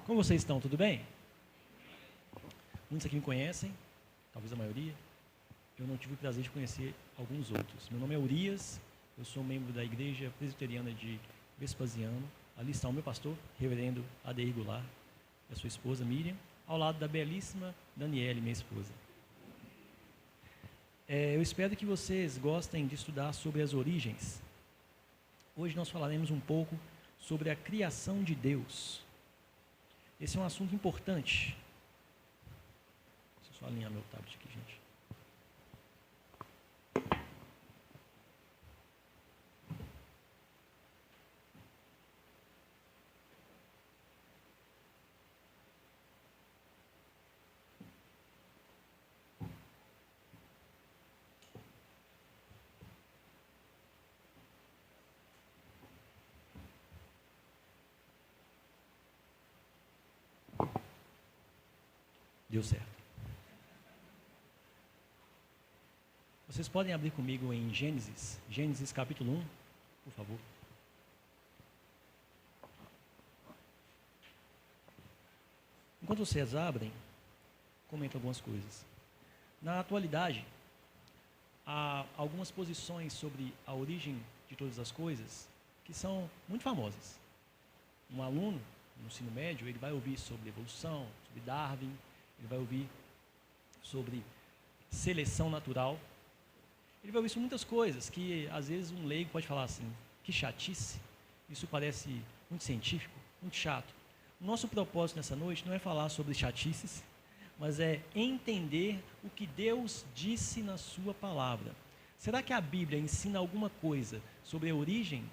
Como vocês estão? Tudo bem? Muitos aqui me conhecem, talvez a maioria. Eu não tive o prazer de conhecer alguns outros. Meu nome é Urias, eu sou membro da Igreja Presbiteriana de Vespasiano. Ali está o meu pastor, reverendo Adair Goulart, e a sua esposa Miriam, ao lado da belíssima Daniele, minha esposa. Eu espero que vocês gostem de estudar sobre as origens. Hoje nós falaremos um pouco sobre a criação de Deus. Esse é um assunto importante. Deixa eu só alinhar meu tablet aqui, gente. Deu certo. Vocês podem abrir comigo em Gênesis capítulo 1, por favor. Enquanto vocês abrem, comento algumas coisas. Na atualidade, há algumas posições sobre a origem de todas as coisas que são muito famosas. Um aluno no ensino médio, ele vai ouvir sobre evolução, sobre Darwin, ele vai ouvir sobre seleção natural. Ele vai ouvir sobre muitas coisas que, às vezes, um leigo pode falar assim, que chatice, isso parece muito científico, muito chato. O nosso propósito nessa noite não é falar sobre chatices, mas é entender o que Deus disse na sua palavra. Será que a Bíblia ensina alguma coisa sobre a origem?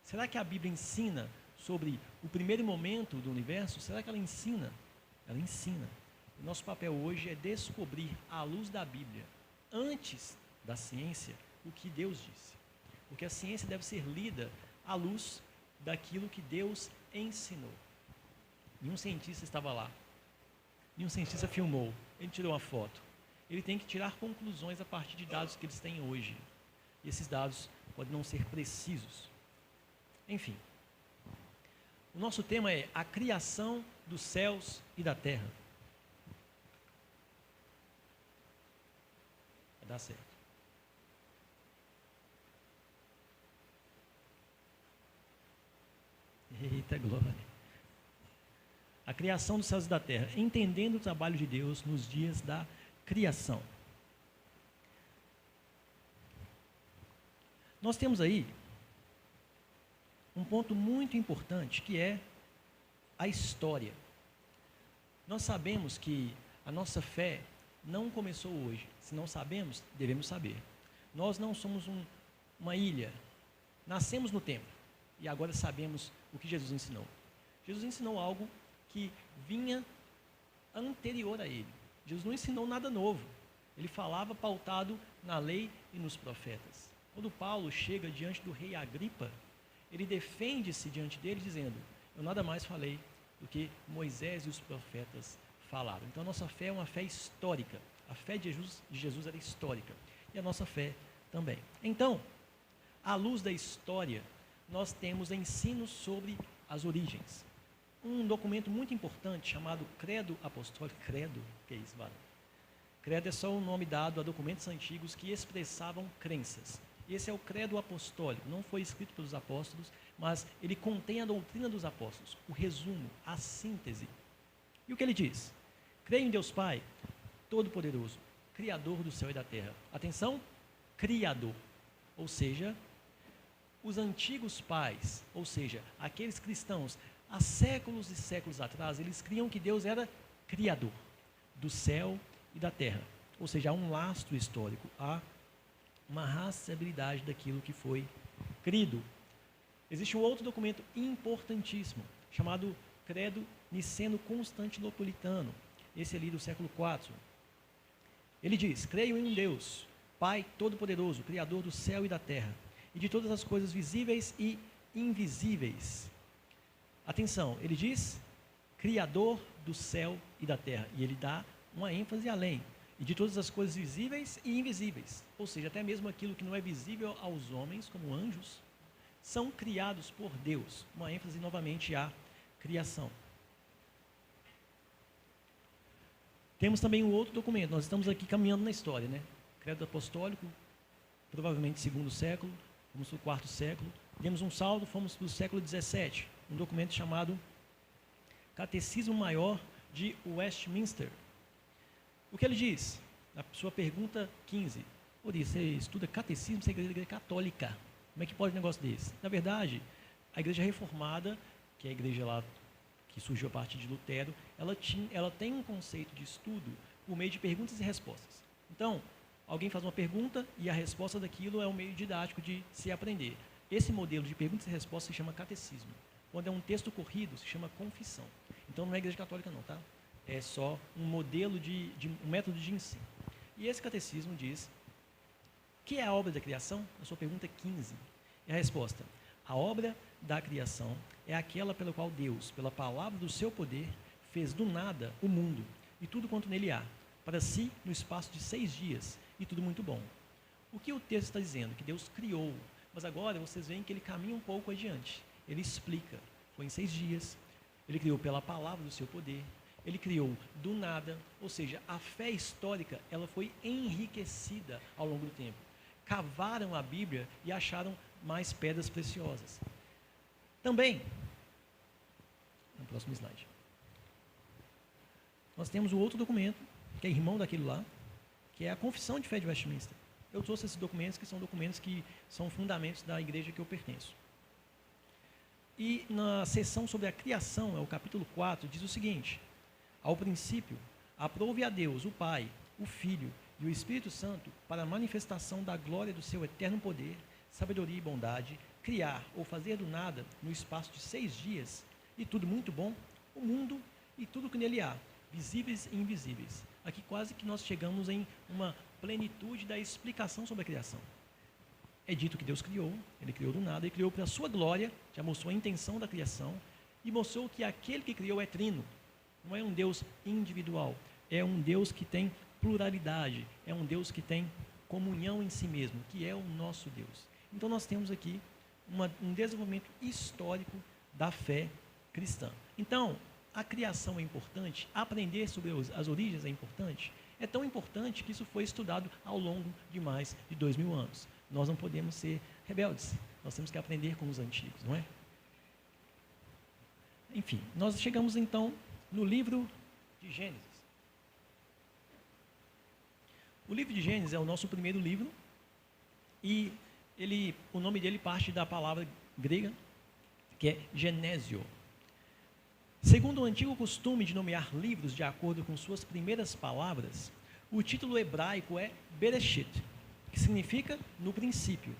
Será que a Bíblia ensina sobre o primeiro momento do universo? Será que ela ensina? Ela ensina. O nosso papel hoje é descobrir, à luz da Bíblia, antes da ciência, o que Deus disse. Porque a ciência deve ser lida à luz daquilo que Deus ensinou. Nenhum cientista estava lá. Nenhum cientista filmou. Ele tirou uma foto. Ele tem que tirar conclusões a partir de dados que eles têm hoje. E esses dados podem não ser precisos. Enfim. O nosso tema é a criação dos céus e da terra. Vai dar certo. Eita glória. A criação dos céus e da terra, entendendo o trabalho de Deus nos dias da criação. Nós temos aí um ponto muito importante, que é a história. Nós sabemos que a nossa fé não começou hoje. Se não sabemos, devemos saber. Nós não somos uma ilha. Nascemos no templo e agora sabemos o que Jesus ensinou. Jesus ensinou algo que vinha anterior a ele. Jesus não ensinou nada novo. Ele falava pautado na lei e nos profetas. Quando Paulo chega diante do rei Agripa, ele defende-se diante dele dizendo: eu nada mais falei do que Moisés e os profetas falaram. Então a nossa fé é uma fé histórica. A fé de Jesus era histórica. E a nossa fé também. Então, à luz da história, nós temos ensinos sobre as origens. Um documento muito importante chamado Credo Apostólico. Credo? Que é isso, Vara? Credo é só um nome dado a documentos antigos que expressavam crenças. Esse é o Credo Apostólico. Não foi escrito pelos apóstolos, mas ele contém a doutrina dos apóstolos. O resumo, a síntese. E o que ele diz? Creio em Deus Pai, Todo-Poderoso, Criador do céu e da terra. Atenção, Criador. Ou seja, os antigos pais, ou seja, aqueles cristãos, há séculos e séculos atrás, eles criam que Deus era Criador do céu e da terra. Ou seja, há um lastro histórico, há uma rastreabilidade daquilo que foi crido. Existe um outro documento importantíssimo, chamado Credo Niceno-Constantinopolitano, esse ali do século IV. Ele diz: creio em um Deus, Pai Todo-Poderoso, Criador do céu e da terra, e de todas as coisas visíveis e invisíveis. Atenção, ele diz Criador do céu e da terra, e ele dá uma ênfase além, e de todas as coisas visíveis e invisíveis, ou seja, até mesmo aquilo que não é visível aos homens, como anjos, são criados por Deus, uma ênfase novamente à criação. Temos também um outro documento, nós estamos aqui caminhando na história, né? Credo Apostólico, provavelmente segundo século, fomos para o quarto século. Demos um salto, fomos para o século XVII, um documento chamado Catecismo Maior de Westminster. O que ele diz? Na sua pergunta 15. Você estuda catecismo, você é igreja católica. Como é que pode um negócio desse? Na verdade, a igreja reformada, que é a igreja lá que surgiu a partir de Lutero, ela tem um conceito de estudo por meio de perguntas e respostas. Então, alguém faz uma pergunta e a resposta daquilo é um meio didático de se aprender. Esse modelo de perguntas e respostas se chama catecismo. Quando é um texto corrido, se chama confissão. Então, não é igreja católica não, tá? É só um modelo um método de ensino. E esse catecismo diz: que é a obra da criação? A sua pergunta 15. É a resposta: a obra da criação é aquela pela qual Deus, pela palavra do seu poder, fez do nada o mundo e tudo quanto nele há, para si no espaço de 6 dias, e tudo muito bom. O que o texto está dizendo? Que Deus criou, mas agora vocês veem que ele caminha um pouco adiante. Ele explica: foi em 6 dias, ele criou pela palavra do seu poder, ele criou do nada, ou seja, a fé histórica ela foi enriquecida ao longo do tempo. Cavaram a Bíblia e acharam mais pedras preciosas. Também, no próximo slide, nós temos o outro documento, que é irmão daquele lá, que é a Confissão de Fé de Westminster. Eu trouxe esses documentos, que são documentos que são fundamentos da igreja que eu pertenço. E na seção sobre a criação, é o capítulo 4, diz o seguinte: ao princípio, aprove a Deus, o Pai, o Filho e o Espírito Santo, para a manifestação da glória do seu eterno poder, sabedoria e bondade, criar ou fazer do nada, no espaço de 6 dias, e tudo muito bom, o mundo e tudo que nele há, visíveis e invisíveis. Aqui quase que nós chegamos em uma plenitude da explicação sobre a criação. É dito que Deus criou, ele criou do nada, ele criou para a sua glória, já mostrou a intenção da criação, e mostrou que aquele que criou é trino. Não é um Deus individual, é um Deus que tem pluralidade, é um Deus que tem comunhão em si mesmo, que é o nosso Deus. Então nós temos aqui um desenvolvimento histórico da fé cristã. Então, a criação é importante, aprender sobre as origens é importante. É tão importante que isso foi estudado ao longo de mais de 2000 anos. Nós não podemos ser rebeldes, nós temos que aprender com os antigos, não é? Enfim, nós chegamos então no livro de Gênesis. O livro de Gênesis é o nosso primeiro livro e o nome dele parte da palavra grega, que é Genésio. Segundo o antigo costume de nomear livros de acordo com suas primeiras palavras, o título hebraico é Bereshit, que significa no princípio.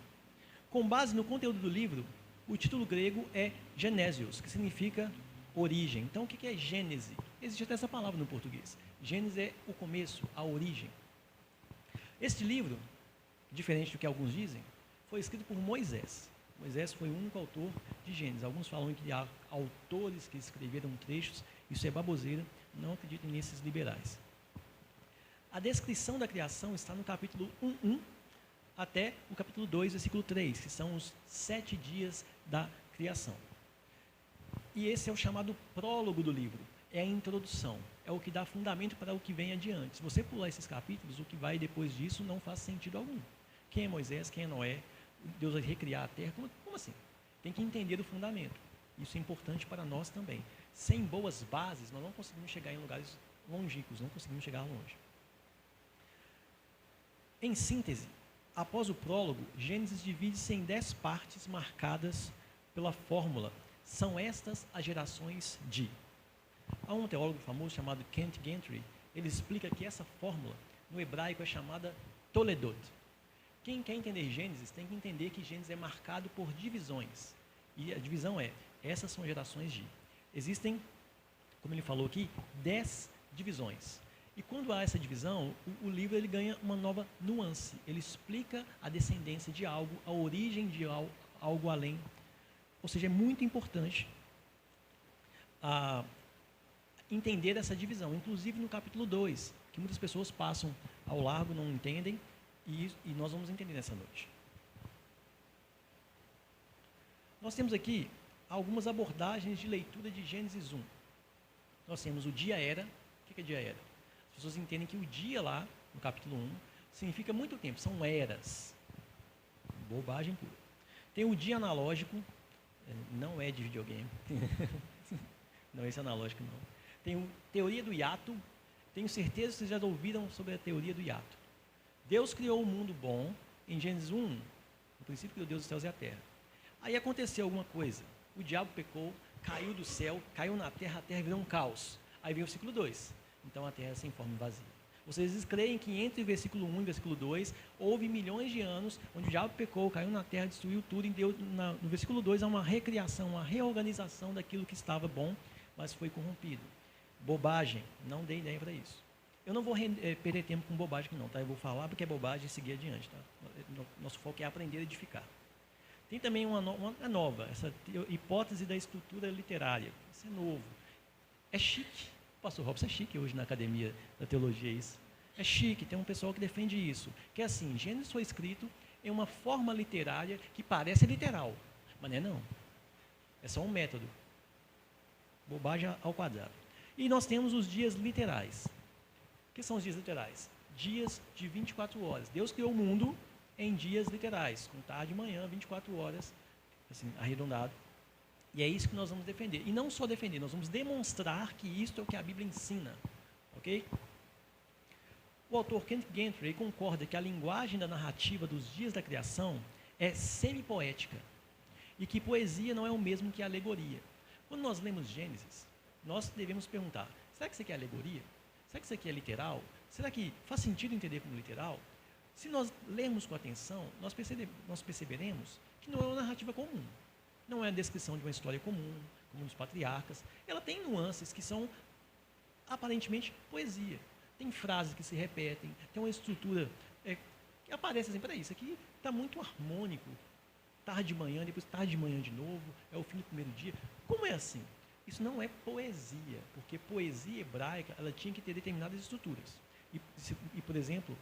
Com base no conteúdo do livro, o título grego é Genésios, que significa origem. Então, o que é Gênese? Existe até essa palavra no português. Gênese é o começo, a origem. Este livro, diferente do que alguns dizem, foi escrito por Moisés. Moisés foi o único autor de Gênesis. Alguns falam que há autores que escreveram trechos. Isso é baboseira, não acreditem nesses liberais. A descrição da criação está no capítulo 1 até o capítulo 2, versículo 3, que são os 7 dias da criação. E esse é o chamado prólogo do livro, é a introdução, é o que dá fundamento para o que vem adiante. Se você pular esses capítulos, o que vai depois disso não faz sentido algum. Quem é Moisés, quem é Noé, Deus vai recriar a terra, como assim? Tem que entender o fundamento. Isso é importante para nós também. Sem boas bases, nós não conseguimos chegar em lugares longínquos, não conseguimos chegar longe. Em síntese, após o prólogo, Gênesis divide-se em 10 partes marcadas pela fórmula. São estas as gerações de. Há um teólogo famoso chamado Kent Gentry, ele explica que essa fórmula, no hebraico, é chamada Toledot. Quem quer entender Gênesis tem que entender que Gênesis é marcado por divisões. E a divisão essas são gerações de. Existem, como ele falou aqui, 10 divisões. E quando há essa divisão, o livro ele ganha uma nova nuance. Ele explica a descendência de algo, a origem de algo além. Ou seja, é muito importante entender essa divisão. Inclusive no capítulo 2, que muitas pessoas passam ao largo, não entendem, e nós vamos entender nessa noite. Nós temos aqui algumas abordagens de leitura de Gênesis 1. Nós temos o dia-era. O que é dia-era? As pessoas entendem que o dia lá, no capítulo 1, significa muito tempo, são eras. Bobagem pura. Tem o dia analógico, não é de videogame. Não, esse analógico não. Tem a teoria do hiato. Tenho certeza que vocês já ouviram sobre a teoria do hiato. Deus criou o mundo bom em Gênesis 1, no princípio criou Deus os céus e a terra. Aí aconteceu alguma coisa. O diabo pecou, caiu do céu, caiu na terra, a terra virou um caos. Aí vem o versículo 2. Então a terra é sem forma e vazia. Vocês creem que entre o versículo 1 e o versículo 2, houve milhões de anos onde o diabo pecou, caiu na terra, destruiu tudo, e Deus, no versículo 2 há uma recriação, uma reorganização daquilo que estava bom, mas foi corrompido. Bobagem, não dei ideia para isso. Eu não vou perder tempo com bobagem não, tá? Eu vou falar porque é bobagem e seguir adiante, tá? Nosso foco é aprender a edificar. Tem também uma nova, essa hipótese da estrutura literária. Isso é novo. É chique. O pastor Robson é chique hoje na academia da teologia, isso. É chique, tem um pessoal que defende isso. Que é assim, Gênesis foi escrito em uma forma literária que parece literal, mas não é não. É só um método. Bobagem ao quadrado. E nós temos os dias literais. O que são os dias literais? Dias de 24 horas. Deus criou o mundo em dias literais, com tarde e manhã, 24 horas, assim, arredondado. E é isso que nós vamos defender. E não só defender, nós vamos demonstrar que isto é o que a Bíblia ensina. Ok? O autor Kenneth Gentry concorda que a linguagem da narrativa dos dias da criação é semi-poética e que poesia não é o mesmo que alegoria. Quando nós lemos Gênesis, nós devemos perguntar, será que isso aqui é alegoria? Será que isso aqui é literal? Será que faz sentido entender como literal? Se nós lermos com atenção, nós perceberemos que não é uma narrativa comum. Não é a descrição de uma história comum, como dos patriarcas. Ela tem nuances que são aparentemente poesia. Tem frases que se repetem, tem uma estrutura que aparece assim, peraí, isso aqui está muito harmônico. Tarde de manhã, depois tarde de manhã de novo, é o fim do primeiro dia. Como é assim? Isso não é poesia, porque poesia hebraica ela tinha que ter determinadas estruturas. E por exemplo,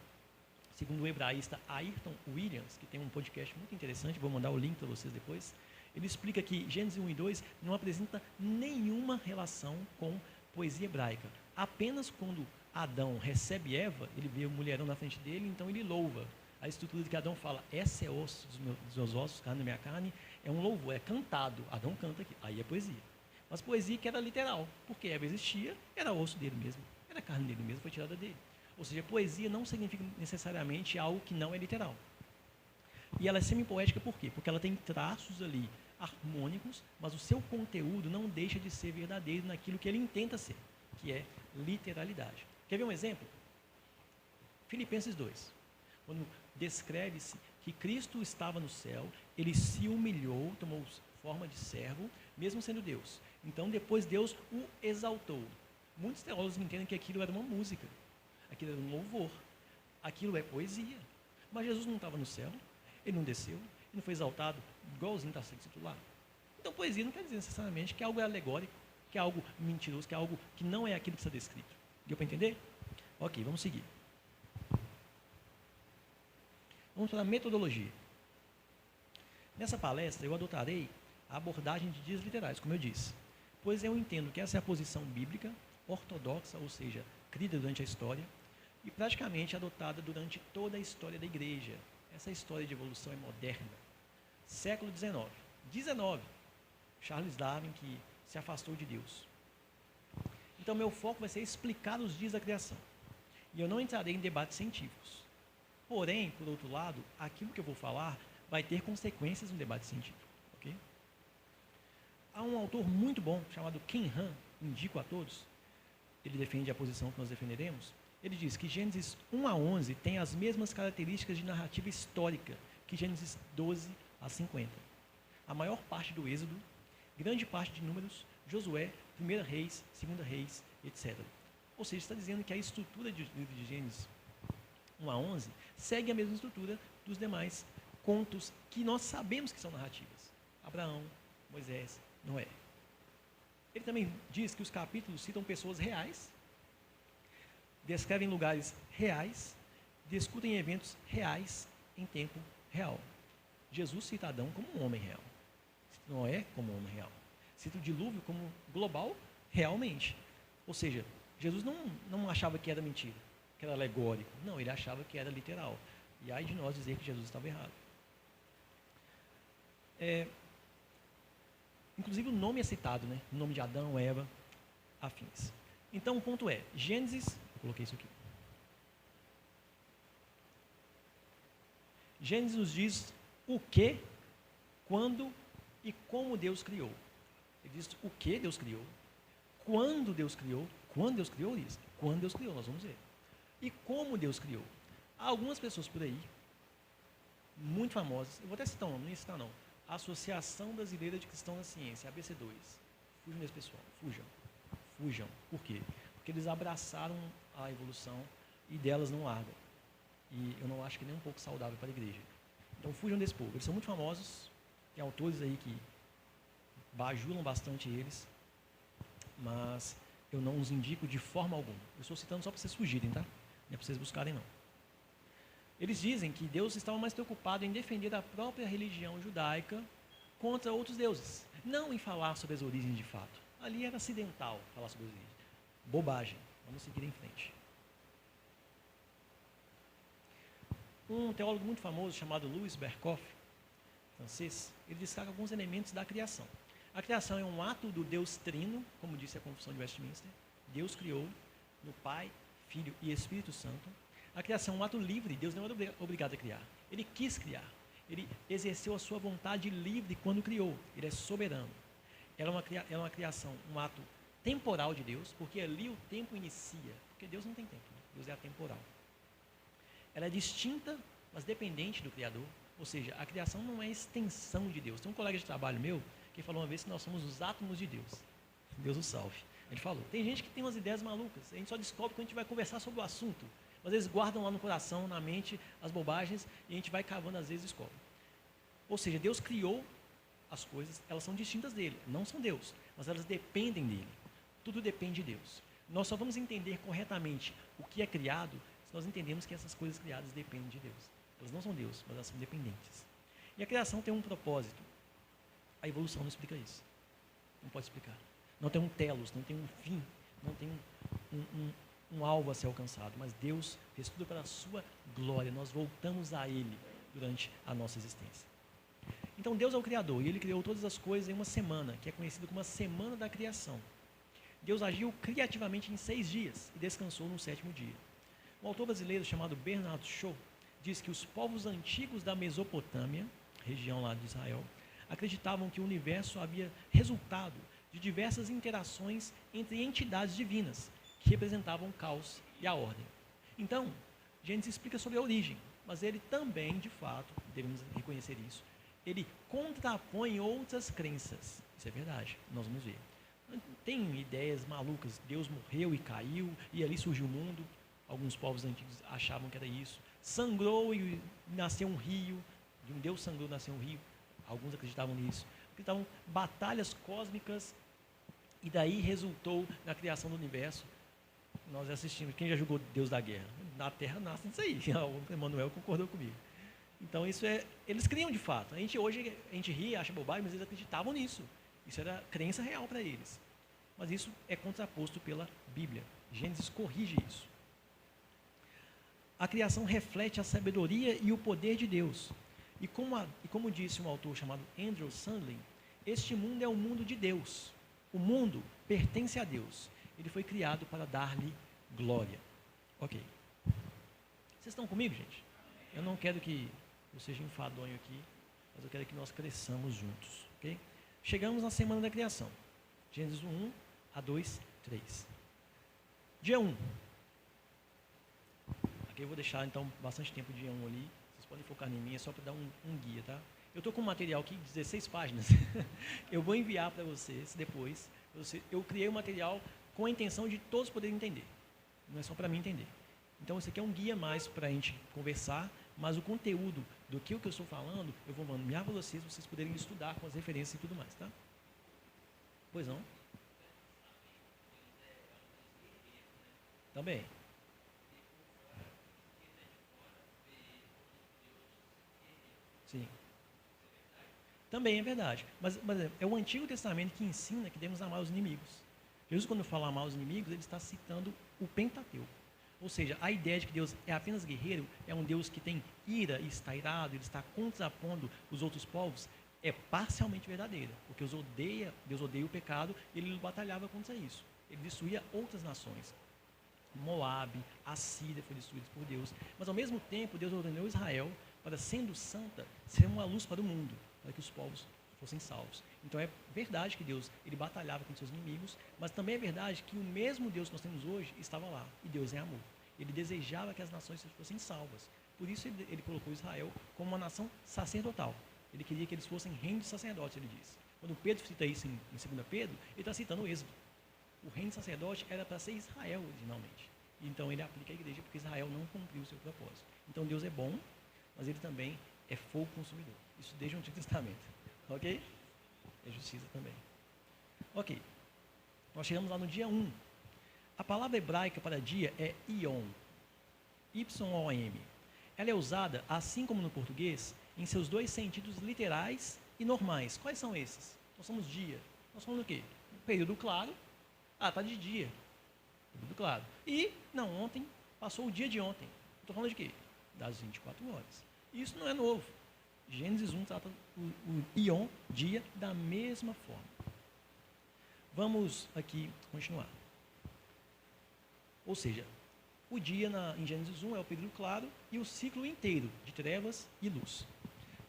segundo o hebraísta Ayrton Williams, que tem um podcast muito interessante, vou mandar o link para vocês depois, ele explica que Gênesis 1 e 2 não apresenta nenhuma relação com poesia hebraica. Apenas quando Adão recebe Eva, ele vê o mulherão na frente dele, então ele louva. A estrutura de que Adão fala, essa é osso dos meus ossos, carne da minha carne, é um louvor, é cantado. Adão canta aqui, aí é poesia. Mas poesia que era literal, porque Eva existia, era osso dele mesmo, era carne dele mesmo, foi tirada dele. Ou seja, poesia não significa necessariamente algo que não é literal. E ela é semi-poética por quê? Porque ela tem traços ali harmônicos, mas o seu conteúdo não deixa de ser verdadeiro naquilo que ele intenta ser, que é literalidade. Quer ver um exemplo? Filipenses 2. Quando descreve-se que Cristo estava no céu, ele se humilhou, tomou forma de servo, mesmo sendo Deus. Então, depois Deus o exaltou. Muitos teólogos entendem que aquilo era uma música, aquilo era um louvor, aquilo é poesia. Mas Jesus não estava no céu, ele não desceu, ele não foi exaltado, igualzinho está escrito lá. Então, poesia não quer dizer necessariamente que algo é alegórico, que é algo mentiroso, que é algo que não é aquilo que está descrito. Deu para entender? Ok, vamos seguir. Vamos para a metodologia. Nessa palestra, eu adotarei a abordagem de dias literais, como eu disse, pois eu entendo que essa é a posição bíblica, ortodoxa, ou seja, crida durante a história, e praticamente adotada durante toda a história da igreja. Essa história de evolução é moderna. Século XIX. 19. Charles Darwin, que se afastou de Deus. Então, meu foco vai ser explicar os dias da criação. E eu não entrarei em debates científicos. Porém, por outro lado, aquilo que eu vou falar vai ter consequências no debate científico. Okay? Há um autor muito bom, chamado Ken Han, indico a todos. Ele defende a posição que nós defenderemos. Ele diz que Gênesis 1 a 11 tem as mesmas características de narrativa histórica que Gênesis 12 a 50. A maior parte do Êxodo, grande parte de Números, Josué, 1 Reis, 2 Reis, etc. Ou seja, está dizendo que a estrutura de Gênesis 1 a 11 segue a mesma estrutura dos demais contos que nós sabemos que são narrativas. Abraão, Moisés, Noé. Ele também diz que os capítulos citam pessoas reais, descrevem lugares reais, discutem eventos reais em tempo real. Jesus cita Adão como um homem real, cita Noé como um homem real, cita o dilúvio como global realmente. Ou seja, Jesus não achava que era mentira, que era alegórico. Não, ele achava que era literal. E aí de nós dizer que Jesus estava errado. Inclusive o nome é citado, né? O nome de Adão, Eva, afins. Então o ponto é, Gênesis, eu coloquei isso aqui. Gênesis nos diz o que, quando e como Deus criou. Ele diz o que Deus criou, quando Deus criou isso, quando Deus criou, nós vamos ver. E como Deus criou. Há algumas pessoas por aí, muito famosas, eu vou até citar um nome, não ia citar não. A Associação Brasileira de Cristãos na Ciência, ABC2. Fujam desse pessoal, fujam. Por quê? Porque eles abraçaram a evolução e delas não largam. E eu não acho que nem um pouco saudável para a igreja. Então fujam desse povo. Eles são muito famosos, tem autores aí que bajulam bastante eles, mas eu não os indico de forma alguma. Eu estou citando só para vocês fugirem, tá? Não é para vocês buscarem, não. Eles dizem que Deus estava mais preocupado em defender a própria religião judaica contra outros deuses, não em falar sobre as origens de fato. Ali era acidental falar sobre as origens. Bobagem. Vamos seguir em frente. Um teólogo muito famoso chamado Louis Berkhoff, francês, ele destaca alguns elementos da criação. A criação é um ato do Deus Trino, como disse a Confissão de Westminster. Deus criou no Pai, Filho e Espírito Santo. A criação é um ato livre, Deus não era obrigado a criar. Ele quis criar. Ele exerceu a sua vontade livre quando criou. Ele é soberano. Ela é uma criação, um ato temporal de Deus, porque ali o tempo inicia. Porque Deus não tem tempo, né? Deus é atemporal. Ela é distinta, mas dependente do Criador. Ou seja, a criação não é extensão de Deus. Tem um colega de trabalho meu que falou uma vez que nós somos os átomos de Deus. Deus o salve. Ele falou. Tem gente que tem umas ideias malucas. A gente só descobre quando a gente vai conversar sobre o assunto. Mas eles guardam lá no coração, na mente, as bobagens e a gente vai cavando, às vezes descobre. Ou seja, Deus criou as coisas, elas são distintas dele. Não são Deus, mas elas dependem dele. Tudo depende de Deus. Nós só vamos entender corretamente o que é criado se nós entendemos que essas coisas criadas dependem de Deus. Elas não são Deus, mas elas são dependentes. E a criação tem um propósito. A evolução não explica isso. Não pode explicar. Não tem um telos, não tem um fim, não tem um alvo a ser alcançado. Mas Deus fez tudo para a sua glória. Nós voltamos a Ele durante a nossa existência. Então Deus é o Criador e Ele criou todas as coisas em uma semana, que é conhecida como a Semana da Criação. Deus agiu criativamente em 6 dias e descansou no 7º dia. Um autor brasileiro chamado Bernard Shaw diz que os povos antigos da Mesopotâmia, região lá de Israel, acreditavam que o universo havia resultado de diversas interações entre entidades divinas, que representavam o caos e a ordem. Então, Gênesis explica sobre a origem, mas ele também, de fato, devemos reconhecer isso, ele contrapõe outras crenças. Isso é verdade, nós vamos ver. Tem ideias malucas, Deus morreu e caiu, e ali surgiu o mundo. Alguns povos antigos achavam que era isso. Sangrou e nasceu um rio. De um Deus sangrou e nasceu um rio. Alguns acreditavam nisso. Acreditavam batalhas cósmicas e daí resultou na criação do universo. Nós assistimos. Quem já jogou Deus da Guerra? Na Terra nasce isso aí. O Emanuel concordou comigo. Então isso é... Eles criam de fato. Hoje a gente ri, acha bobagem, mas eles acreditavam nisso. Isso era crença real para eles. Mas isso é contraposto pela Bíblia. Gênesis corrige isso. A criação reflete a sabedoria e o poder de Deus. E como disse um autor chamado Andrew Sandlin, este mundo é o mundo de Deus. O mundo pertence a Deus. Ele foi criado para dar-lhe glória. Ok. Vocês estão comigo, gente? Eu não quero que eu seja enfadonho aqui, mas eu quero que nós cresçamos juntos. Ok? Chegamos na semana da criação. Gênesis 1 a 2, 3. Dia 1. Aqui eu vou deixar, então, bastante tempo dia 1 ali. Vocês podem focar em mim, é só para dar um guia, tá? Eu estou com um material aqui de 16 páginas. Eu vou enviar para vocês depois. Eu criei o material com a intenção de todos poderem entender. Não é só para mim entender. Então, esse aqui é um guia mais para a gente conversar, mas o conteúdo do que eu estou falando, eu vou enviar para vocês poderem estudar com as referências e tudo mais, tá? Pois não? Também. Sim. Também é verdade. Mas é o Antigo Testamento que ensina que devemos amar os inimigos. Jesus, quando fala mal aos inimigos, ele está citando o Pentateuco. Ou seja, a ideia de que Deus é apenas guerreiro, é um Deus que tem ira e está irado, ele está contrapondo os outros povos, é parcialmente verdadeira. Porque Deus odeia o pecado e ele batalhava contra isso. Ele destruía outras nações. Moabe, a Síria foi destruída por Deus. Mas ao mesmo tempo, Deus ordenou Israel para, sendo santa, ser uma luz para o mundo, para que os povos fossem salvos. Então é verdade que Deus ele batalhava com seus inimigos, mas também é verdade que o mesmo Deus que nós temos hoje estava lá, e Deus é amor. Ele desejava que as nações fossem salvas. Por isso ele colocou Israel como uma nação sacerdotal. Ele queria que eles fossem reino de sacerdotes, ele diz. Quando Pedro cita isso em 2 Pedro, ele está citando o Êxodo. O reino de sacerdote era para ser Israel originalmente. Então ele aplica a igreja porque Israel não cumpriu o seu propósito. Então Deus é bom, mas ele também é fogo consumidor. Isso desde o Antigo Testamento. Ok? É justiça também. Ok. Nós chegamos lá no dia 1. A palavra hebraica para dia é Yom. Y-O-M. Ela é usada, assim como no português, em seus dois sentidos literais e normais. Quais são esses? Nós somos dia. Nós somos o quê? Período claro. Está de dia. Período claro. E, não, ontem, passou o dia de ontem. Estou falando de quê? Das 24 horas. Isso não é novo. Gênesis 1 trata o Ion, dia, da mesma forma. Vamos aqui continuar. Ou seja, o dia em Gênesis 1 é o período claro e o ciclo inteiro de trevas e luz.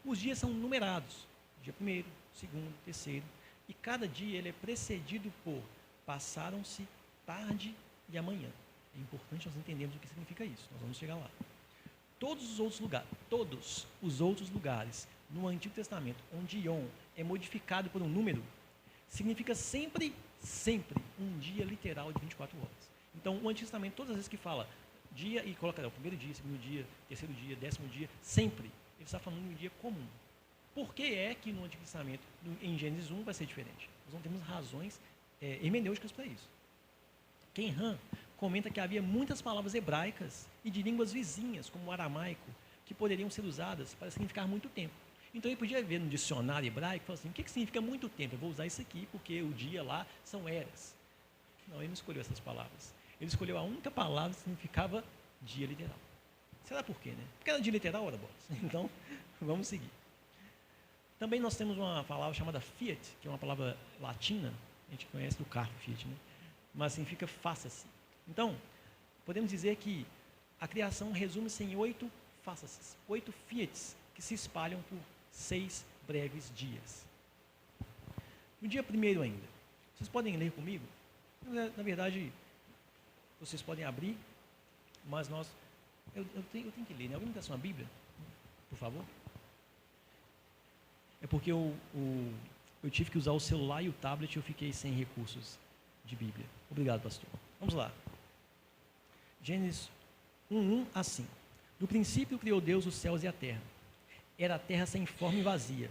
Os dias são numerados, dia 1º, 2º, 3º, e cada dia ele é precedido por passaram-se tarde e amanhã. É importante nós entendermos o que significa isso, nós vamos chegar lá. Todos os outros lugares no Antigo Testamento, onde Yom é modificado por um número, significa sempre um dia literal de 24 horas. Então, o Antigo Testamento, todas as vezes que fala dia e coloca o primeiro dia, segundo dia, terceiro dia, 10º dia, sempre, ele está falando de um dia comum. Por que é que no Antigo Testamento, em Gênesis 1, vai ser diferente? Nós não temos razões hermenêuticas para isso. Ken Han comenta que havia muitas palavras hebraicas e de línguas vizinhas, como o aramaico, que poderiam ser usadas para significar muito tempo. Então ele podia ver no dicionário hebraico e falar assim, o que significa muito tempo? Eu vou usar isso aqui porque o dia lá são eras. Não, ele não escolheu essas palavras. Ele escolheu a única palavra que significava dia literal. Será por quê, né? Porque era dia literal, ora bolas. Então, vamos seguir. Também nós temos uma palavra chamada fiat, que é uma palavra latina, a gente conhece do carro fiat, né? Mas significa faça-se. Então, podemos dizer que a criação resume-se em 8 faça-se, 8 fiats que se espalham por 6 breves dias. No dia 1º ainda, vocês podem ler comigo? Na verdade, vocês podem abrir, mas eu tenho que ler, né? Alguém me dá sua Bíblia, por favor? É porque eu tive que usar o celular e o tablet e eu fiquei sem recursos de Bíblia. Obrigado, pastor. Vamos lá. Gênesis 1:1, assim. No princípio criou Deus os céus e a terra. Era a terra sem forma e vazia.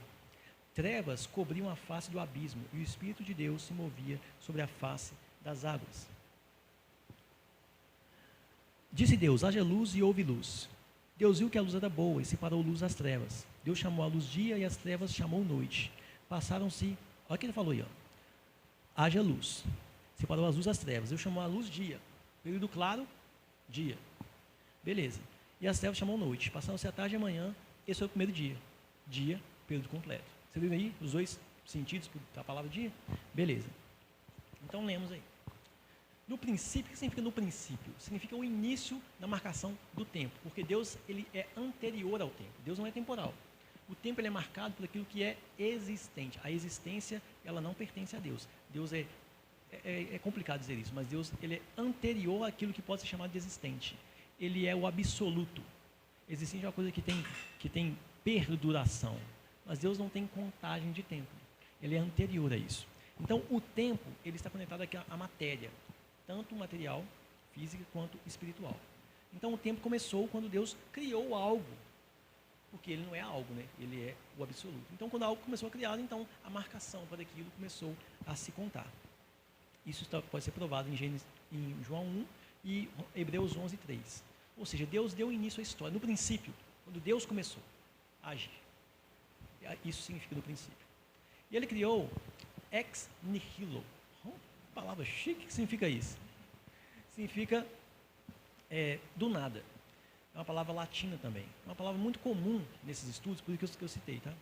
Trevas cobriam a face do abismo e o Espírito de Deus se movia sobre a face das águas. Disse Deus, haja luz e houve luz. Deus viu que a luz era boa e separou luz das trevas. Deus chamou a luz dia e as trevas chamou noite. Passaram-se, olha o que ele falou aí, ó. Haja luz. Separou as luzes das trevas. Deus chamou a luz dia. Período claro, dia. Beleza. E as trevas chamou noite. Passaram-se a tarde e a manhã. Esse foi o primeiro dia. Dia, período completo. Você viu aí os dois sentidos da palavra dia? Beleza. Então lemos aí. No princípio, o que significa no princípio? Significa o início da marcação do tempo. Porque Deus ele é anterior ao tempo. Deus não é temporal. O tempo ele é marcado por aquilo que é existente. A existência, ela não pertence a Deus. Deus é complicado dizer isso, mas Deus ele é anterior àquilo que pode ser chamado de existente. Ele é o absoluto. Existente é uma coisa que tem perduração, mas Deus não tem contagem de tempo. Ele é anterior a isso. Então, o tempo ele está conectado aqui à matéria, tanto material, física, quanto espiritual. Então, o tempo começou quando Deus criou algo, porque ele não é algo, né? Ele é o absoluto. Então, quando algo começou a criar, então a marcação para aquilo começou a se contar. Isso pode ser provado em João 1 e Hebreus 11:3. Ou seja, Deus deu início à história. No princípio, quando Deus começou a agir. Isso significa no princípio. E ele criou ex nihilo. Palavra chique, o que significa isso? Significa do nada. É uma palavra latina também. É uma palavra muito comum nesses estudos, por isso que eu citei, tá?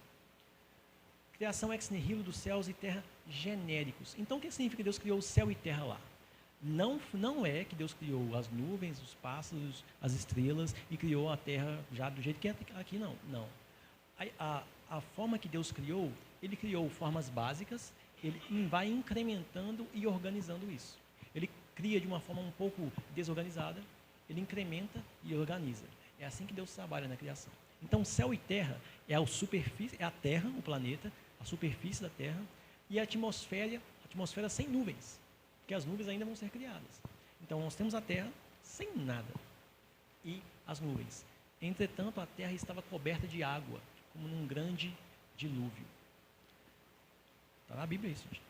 Criação ex nihilo dos céus e terra genéricos. Então, o que significa que Deus criou o céu e terra lá? Não é que Deus criou as nuvens, os pássaros, as estrelas e criou a terra já do jeito que é aqui, não. Não. A forma que Deus criou, Ele criou formas básicas, Ele vai incrementando e organizando isso. Ele cria de uma forma um pouco desorganizada, Ele incrementa e organiza. É assim que Deus trabalha na criação. Então, céu e terra é a superfície, é a terra, o planeta, a superfície da terra, e a atmosfera sem nuvens, porque as nuvens ainda vão ser criadas. Então, nós temos a terra sem nada e as nuvens. Entretanto, a terra estava coberta de água, como num grande dilúvio. Está na Bíblia isso, gente.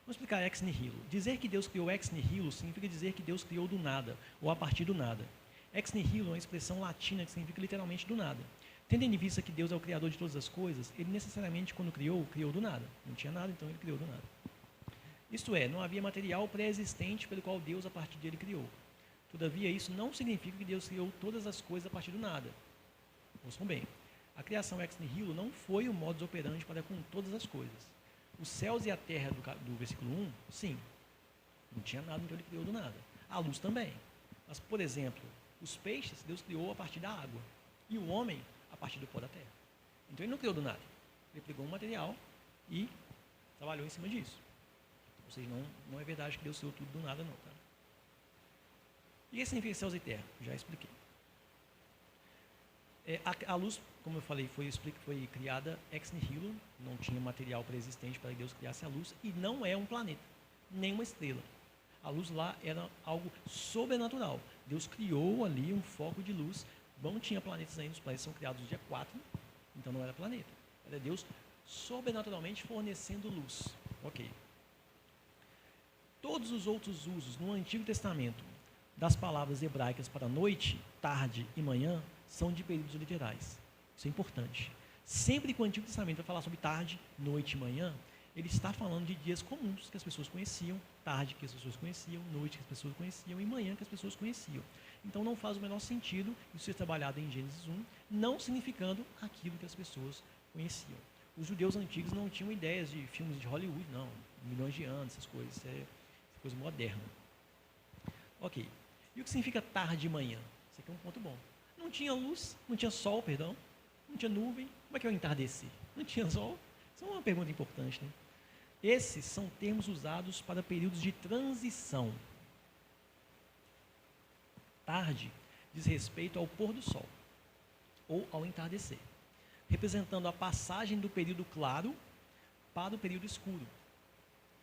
Vamos explicar ex nihilo. Dizer que Deus criou ex nihilo significa dizer que Deus criou do nada, ou a partir do nada. Ex nihilo é uma expressão latina que significa literalmente do nada. Tendo em vista que Deus é o criador de todas as coisas, Ele necessariamente, quando criou do nada. Não tinha nada, então Ele criou do nada. Isto é, não havia material pré-existente pelo qual Deus, a partir dele, criou. Todavia, isso não significa que Deus criou todas as coisas a partir do nada. Ouçam bem, a criação ex nihilo não foi o modus operandi para com todas as coisas. Os céus e a terra do versículo 1, sim, não tinha nada, então Ele criou do nada. A luz também. Mas, por exemplo, os peixes, Deus criou a partir da água. E o homem, a partir do pó da terra. Então, Ele não criou do nada. Ele pegou um material e trabalhou em cima disso. Ou seja, não é verdade que Deus criou tudo do nada, não. Tá? E o que significa céus e terra? Já expliquei. A luz, como eu falei, foi criada ex nihilo. Não tinha material pré-existente para que Deus criasse a luz. E não é um planeta, nem uma estrela. A luz lá era algo sobrenatural. Deus criou ali um foco de luz. Não tinha planetas ainda, os planetas são criados no dia 4, então não era planeta. Era Deus sobrenaturalmente fornecendo luz. Ok. Todos os outros usos no Antigo Testamento das palavras hebraicas para noite, tarde e manhã são de períodos literais. Isso é importante. Sempre que o Antigo Testamento vai falar sobre tarde, noite e manhã, ele está falando de dias comuns que as pessoas conheciam, tarde que as pessoas conheciam, noite que as pessoas conheciam e manhã que as pessoas conheciam. Então não faz o menor sentido isso ser trabalhado em Gênesis 1, não significando aquilo que as pessoas conheciam. Os judeus antigos não tinham ideias de filmes de Hollywood, não, milhões de anos, essas coisas, isso é coisa moderna. Ok. E o que significa tarde e manhã? Isso aqui é um ponto bom. Não tinha luz, não tinha sol, perdão, não tinha nuvem, como é que é o entardecer? Não tinha sol? Isso é uma pergunta importante, né? Esses são termos usados para períodos de transição. Tarde diz respeito ao pôr do sol, ou ao entardecer, representando a passagem do período claro para o período escuro.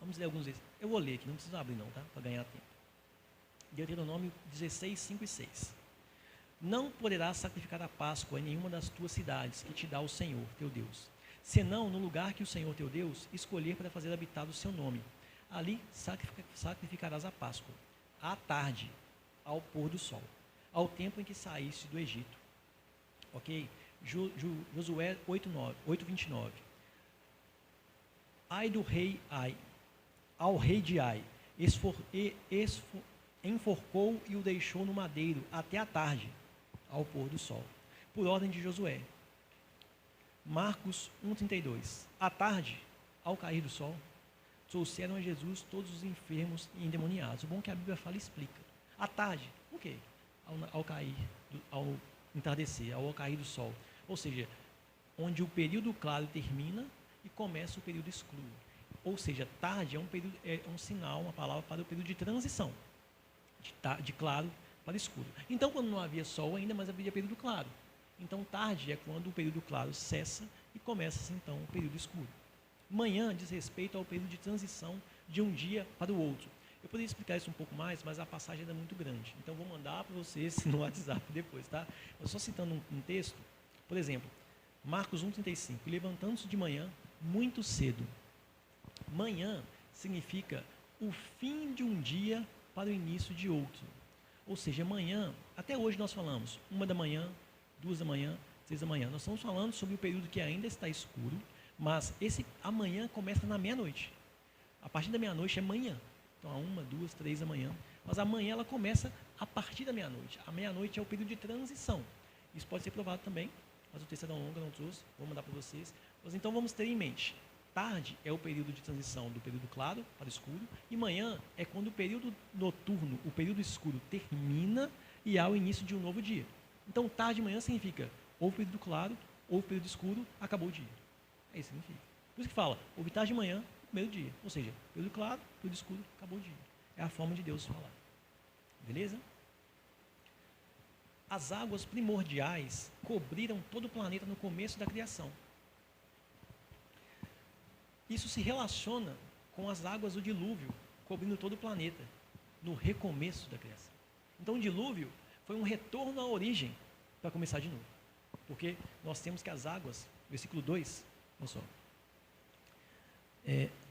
Vamos ler alguns deles. Eu vou ler aqui, não precisa abrir não, tá? Para ganhar tempo. Deuteronômio 16, 5 e 6. Não poderás sacrificar a Páscoa em nenhuma das tuas cidades que te dá o Senhor, teu Deus, senão no lugar que o Senhor, teu Deus, escolher para fazer habitado o seu nome. Ali sacrificarás a Páscoa, à tarde, ao pôr do sol, ao tempo em que saíste do Egito. Ok? Josué 8:29. Ai do rei Ai, ao rei de Ai, enforcou e o deixou no madeiro até a tarde, ao pôr do sol, por ordem de Josué. Marcos 1:32. À tarde, ao cair do sol, trouxeram a Jesus todos os enfermos e endemoniados. O bom é que a Bíblia fala e explica. À tarde, o quê? Ao entardecer, ao cair do sol. Ou seja, onde o período claro termina e começa o período escuro. Ou seja, tarde é um sinal, uma palavra para o período de transição, de claro para escuro. Então, quando não havia sol ainda, mas havia período claro. Então, tarde é quando o período claro cessa e começa-se, então, o período escuro. Manhã diz respeito ao período de transição de um dia para o outro. Eu poderia explicar isso um pouco mais, mas a passagem ainda é muito grande. Então, vou mandar para vocês no WhatsApp depois, tá? Eu só citando um texto, por exemplo, Marcos 1:35. Levantando-se de manhã, muito cedo. Manhã significa o fim de um dia para o início de outro. Ou seja, manhã, até hoje nós falamos 1 da manhã, 2 da manhã, 3 da manhã. Nós estamos falando sobre o período que ainda está escuro, mas esse amanhã começa na meia-noite. A partir da meia-noite é manhã. Então, a 1, 2, 3 da manhã. Mas a manhã ela começa a partir da meia-noite. A meia-noite é o período de transição. Isso pode ser provado também, mas o texto é tão longo, eu não trouxe, vou mandar para vocês. Mas então vamos ter em mente, tarde é o período de transição do período claro para o escuro, e manhã é quando o período noturno, o período escuro termina e há o início de um novo dia. Então, tarde e manhã significa ou o período claro, ou o período escuro, acabou o dia. É isso que significa. Por isso que fala, houve tarde e manhã, primeiro dia. Ou seja, período claro, período escuro, acabou o dia. É a forma de Deus falar. Beleza? As águas primordiais cobriram todo o planeta no começo da criação. Isso se relaciona com as águas do dilúvio, cobrindo todo o planeta, no recomeço da criação. Então, o dilúvio foi um retorno à origem para começar de novo. Porque nós temos que as águas, versículo 2, olha só.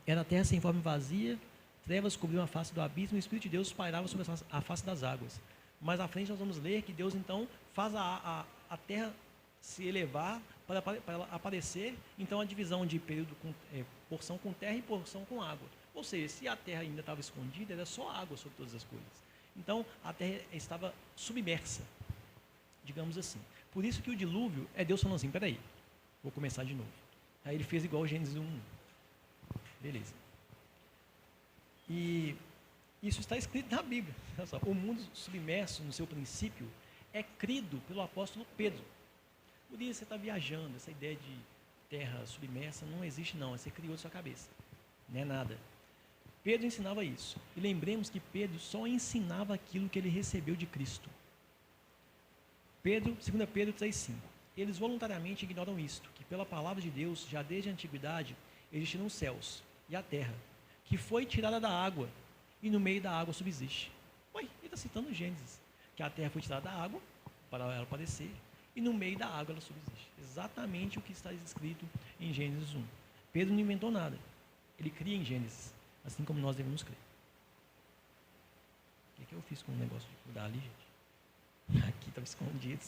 Era a terra sem forma e vazia, trevas cobriam a face do abismo e o Espírito de Deus pairava sobre a face das águas. Mais à frente nós vamos ler que Deus então faz a terra se elevar para ela aparecer, então a divisão de período porção com terra e porção com água. Ou seja, se a terra ainda estava escondida, era só água sobre todas as coisas. Então a terra estava submersa, digamos assim. Por isso que o dilúvio é Deus falando assim, peraí, vou começar de novo. Aí ele fez igual o Gênesis 1. Beleza. E isso está escrito na Bíblia. Olha só, o mundo submerso no seu princípio é crido pelo apóstolo Pedro. Por isso você está viajando, essa ideia de terra submersa não existe não, você criou de sua cabeça. Não é nada. Pedro ensinava isso. E lembremos que Pedro só ensinava aquilo que ele recebeu de Cristo. 2 Pedro 3,5. Eles voluntariamente ignoram isto, que pela palavra de Deus, já desde a antiguidade, existiram os céus e a terra, que foi tirada da água, e no meio da água subsiste. Ué, ele está citando Gênesis, que a terra foi tirada da água, para ela aparecer, e no meio da água ela subsiste. Exatamente o que está escrito em Gênesis 1. Pedro não inventou nada, ele cria em Gênesis, assim como nós devemos crer. O que eu fiz com o negócio de mudar ali, gente? Aqui estava escondido.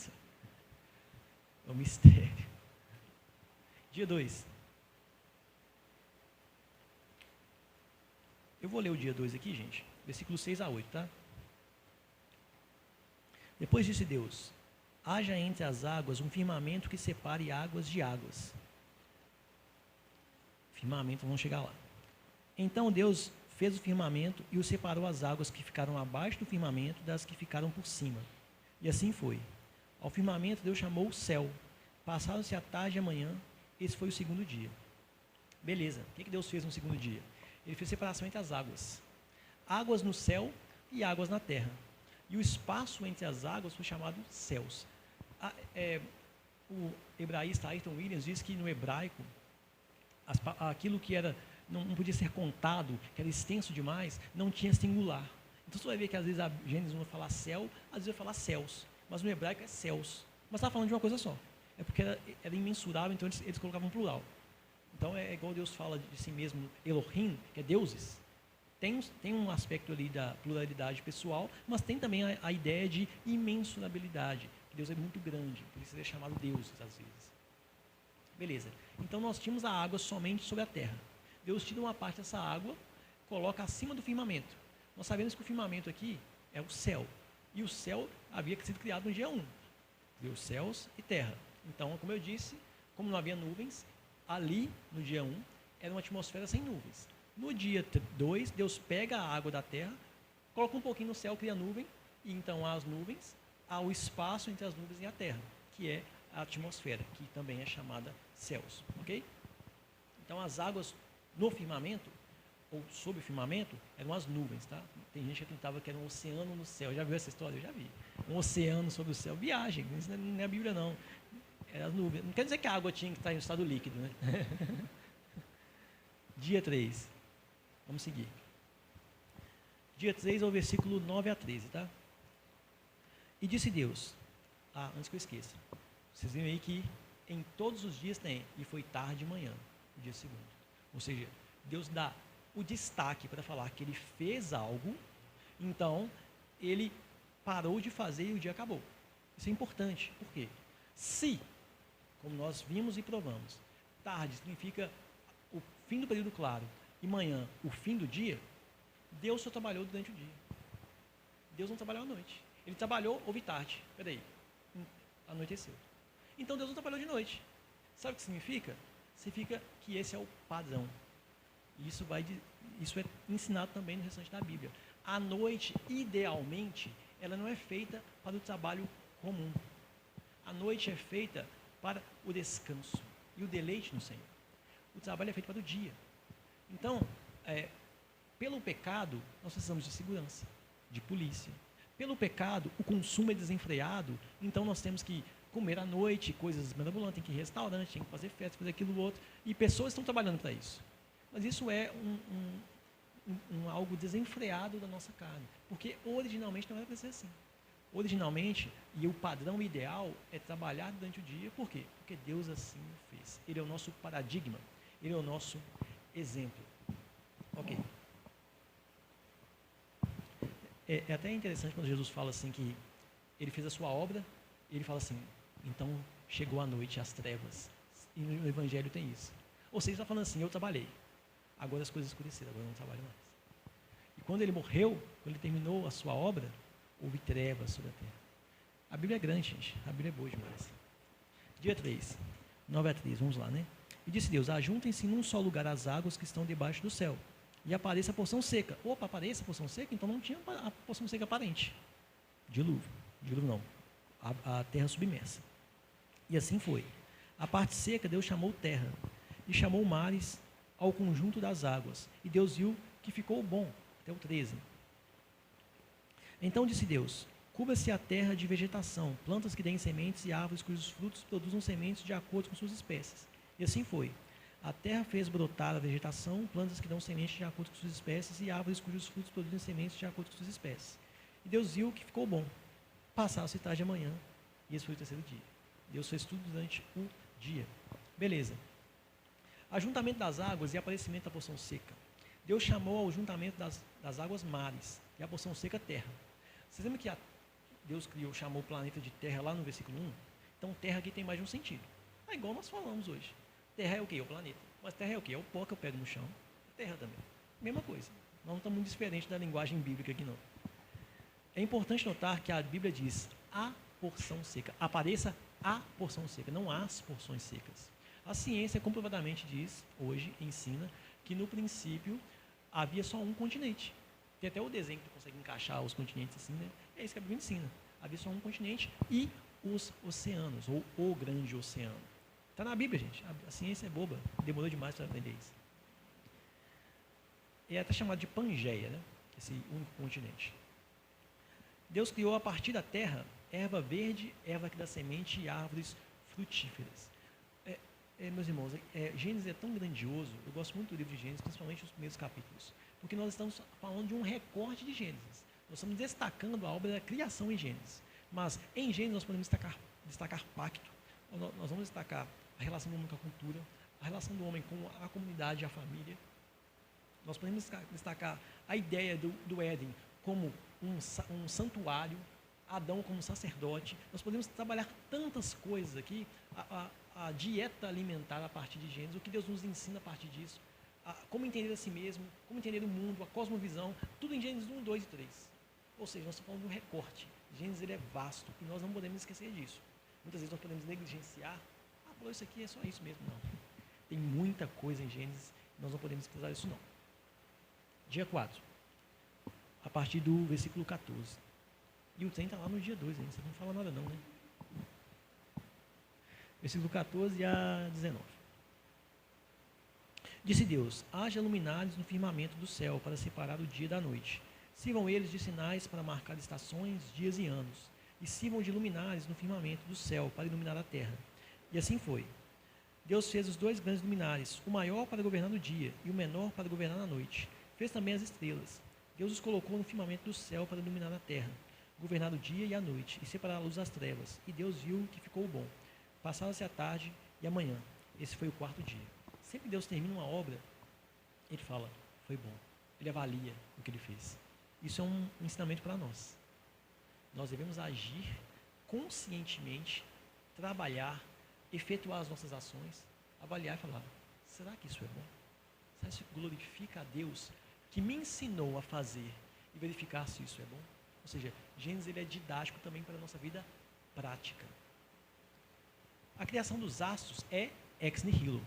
É um mistério. Dia 2. Eu vou ler o dia 2 aqui, gente. Versículo 6 a 8, tá? Depois disse Deus: haja entre as águas um firmamento que separe águas de águas. Firmamento, vamos chegar lá. Então Deus fez o firmamento e o separou as águas que ficaram abaixo do firmamento das que ficaram por cima. E assim foi. Ao firmamento Deus chamou o céu. Passaram-se a tarde e a manhã. Esse foi o segundo dia. Beleza. O que Deus fez no segundo dia? Ele fez separação entre as águas. Águas no céu e águas na terra. E o espaço entre as águas foi chamado céus. O hebraísta Ayrton Williams diz que no hebraico, aquilo que era, não podia ser contado, que era extenso demais, não tinha singular. Então você vai ver que às vezes a Gênesis vai falar céu, às vezes vai falar céus. Mas no hebraico é céus. Mas está falando de uma coisa só. É porque era imensurável, então eles colocavam plural. Então é igual Deus fala de si mesmo, Elohim, que é deuses. Tem um aspecto ali da pluralidade pessoal, mas tem também a ideia de imensurabilidade. Deus é muito grande, por isso ele é chamado deuses às vezes. Beleza. Então nós tínhamos a água somente sobre a terra. Deus tira uma parte dessa água, coloca acima do firmamento. Nós sabemos que o firmamento aqui é o céu. E o céu havia sido criado no dia 1. Viu céus e terra. Então, como eu disse, como não havia nuvens, ali no dia 1 era uma atmosfera sem nuvens. No dia 2, Deus pega a água da terra, coloca um pouquinho no céu, cria nuvem, e então há as nuvens, há o espaço entre as nuvens e a terra, que é a atmosfera, que também é chamada céus. Ok? Então, as águas no firmamento, ou sob o firmamento, eram as nuvens, tá? Tem gente que acreditava que era um oceano no céu. Já viu essa história? Eu já vi. Um oceano sobre o céu. Viagem, isso não é a Bíblia, não. Era as nuvens. Não quer dizer que a água tinha que estar em estado líquido, né? Dia 3. Vamos seguir. Dia 3 é o versículo 9 a 13, tá? E disse Deus, antes que eu esqueça, vocês viram aí que em todos os dias tem, e foi tarde e manhã, o dia segundo. Ou seja, Deus dá o destaque para falar que ele fez algo, então ele parou de fazer e o dia acabou. Isso é importante, por quê? Se, como nós vimos e provamos, tarde significa o fim do período claro e manhã o fim do dia, Deus só trabalhou durante o dia. Deus não trabalhou à noite. Ele trabalhou, houve tarde. Peraí, anoiteceu. Então Deus não trabalhou de noite. Sabe o que significa? Significa que esse é o padrão. Isso é ensinado também no restante da Bíblia. A noite, idealmente, ela não é feita para o trabalho comum. A noite é feita para o descanso e o deleite no Senhor. O trabalho é feito para o dia. Então, pelo pecado, nós precisamos de segurança, de polícia. Pelo pecado, o consumo é desenfreado, então nós temos que comer à noite, coisas mirabolantes, tem que ir em restaurante, tem que fazer festa, fazer aquilo outro, e pessoas estão trabalhando para isso. Mas isso é algo desenfreado da nossa carne, porque originalmente não era para ser assim. Originalmente, e o padrão ideal é trabalhar durante o dia, por quê? Porque Deus assim o fez. Ele é o nosso paradigma, ele é o nosso exemplo. Ok. É até interessante quando Jesus fala assim que ele fez a sua obra, e ele fala assim, então chegou a noite, as trevas. E no Evangelho tem isso. Ou seja, ele está falando assim, eu trabalhei, agora as coisas escureceram, agora eu não trabalho mais. E quando ele morreu, quando ele terminou a sua obra, houve trevas sobre a terra. A Bíblia é grande, gente. A Bíblia é boa demais. Dia 3, 9 a 3, vamos lá, né? E disse Deus, ajuntem-se num só lugar as águas que estão debaixo do céu, e apareça a porção seca. Opa, apareça a porção seca? Então não tinha a porção seca aparente. Dilúvio. Dilúvio não. A terra submersa. E assim foi. A parte seca Deus chamou terra, e chamou mares ao conjunto das águas. E Deus viu que ficou bom. Até o 13. Então disse Deus, cubra-se a terra de vegetação, plantas que deem sementes e árvores cujos frutos produzam sementes de acordo com suas espécies. E assim foi. A terra fez brotar a vegetação, plantas que dão sementes de acordo com suas espécies e árvores cujos frutos produzem sementes de acordo com suas espécies. E Deus viu que ficou bom. Passaram-se tarde de manhã, e esse foi o terceiro dia. Deus fez tudo durante o dia. Beleza. Ajuntamento das águas e aparecimento da porção seca. Deus chamou ao juntamento das águas mares e a porção seca terra. Vocês lembram que Deus chamou o planeta de terra lá no versículo 1? Então terra aqui tem mais de um sentido. É igual nós falamos hoje. Terra é o quê? É o planeta. Mas terra é o quê? É o pó que eu pego no chão. Terra também. Mesma coisa. Não está muito diferente da linguagem bíblica aqui não. É importante notar que a Bíblia diz a porção seca. Apareça a porção seca, não as porções secas. A ciência comprovadamente diz, hoje, ensina, que no princípio havia só um continente. Tem até o desenho que consegue encaixar os continentes assim, né? É isso que a Bíblia ensina. Havia só um continente e os oceanos, ou o grande oceano. Está na Bíblia, gente. A ciência é boba. Demorou demais para aprender isso. É até chamado de Pangeia, né? Esse único continente. Deus criou a partir da terra erva verde, erva que dá semente e árvores frutíferas. Meus irmãos, Gênesis é tão grandioso, eu gosto muito do livro de Gênesis, principalmente os primeiros capítulos, porque nós estamos falando de um recorte de Gênesis. Nós estamos destacando a obra da criação em Gênesis. Mas em Gênesis nós podemos destacar pacto, nós vamos destacar a relação do homem com a cultura, a relação do homem com a comunidade e a família. Nós podemos destacar a ideia do Éden como um santuário, Adão como sacerdote. Nós podemos trabalhar tantas coisas aqui, a dieta alimentar a partir de Gênesis, o que Deus nos ensina a partir disso, como entender a si mesmo, como entender o mundo, a cosmovisão, tudo em Gênesis 1, 2 e 3. Ou seja, nós estamos falando de um recorte. Gênesis ele é vasto e nós não podemos esquecer disso. Muitas vezes nós podemos negligenciar, isso aqui é só isso mesmo. Não. Tem muita coisa em Gênesis, nós não podemos desprezar isso não. Dia 4, a partir do versículo 14. E o trem está lá no dia 2 ainda, você não fala nada não, né? Versículo 14 a 19. Disse Deus, haja luminares no firmamento do céu para separar o dia da noite. Sirvam eles de sinais para marcar estações, dias e anos. E sirvam de luminares no firmamento do céu para iluminar a terra. E assim foi. Deus fez os dois grandes luminares, o maior para governar no dia e o menor para governar na noite. Fez também as estrelas. Deus os colocou no firmamento do céu para iluminar a terra, governar o dia e a noite, e separar a luz das trevas. E Deus viu que ficou bom. Passava-se a tarde e a manhã. Esse foi o quarto dia. Sempre que Deus termina uma obra, Ele fala, foi bom. Ele avalia o que Ele fez. Isso é um ensinamento para nós. Nós devemos agir conscientemente, trabalhar, efetuar as nossas ações, avaliar e falar, será que isso é bom? Será que isso glorifica a Deus que me ensinou a fazer e verificar se isso é bom. Ou seja, Gênesis ele é didático também para a nossa vida prática. A criação dos astros é ex nihilo.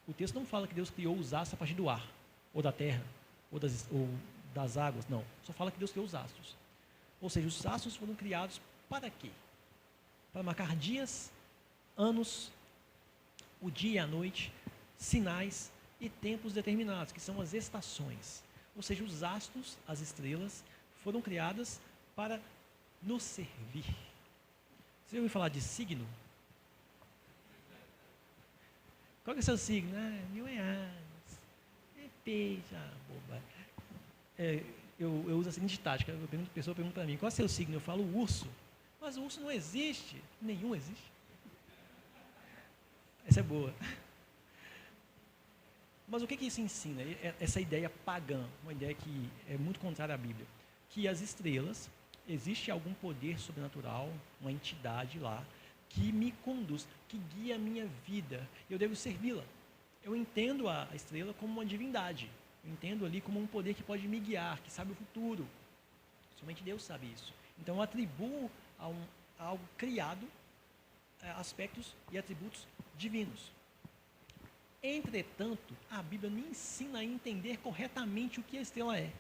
O texto não fala que Deus criou os astros a partir do ar, ou da terra, ou das águas, não. Só fala que Deus criou os astros. Ou seja, os astros foram criados para quê? Para marcar dias, anos, o dia e a noite, sinais e tempos determinados, que são as estações. Ou seja, os astros, as estrelas, foram criadas para nos servir. Você já ouviu falar de signo? Qual que é o seu signo? Meu é Ares. É peixe. Boba. Eu uso a seguinte tática. A pessoa pergunta para mim, qual é o seu signo? Eu falo urso. Mas o urso não existe. Nenhum existe. Essa é boa. Mas o que isso ensina? Essa ideia pagã, uma ideia que é muito contrária à Bíblia. Que as estrelas, existe algum poder sobrenatural, uma entidade lá, que me conduz, que guia a minha vida. Eu devo servi-la. Eu entendo a estrela como uma divindade. Eu entendo ali como um poder que pode me guiar, que sabe o futuro. Somente Deus sabe isso. Então eu atribuo a algo criado aspectos e atributos divinos. Entretanto, a Bíblia me ensina a entender corretamente o que a estrela é.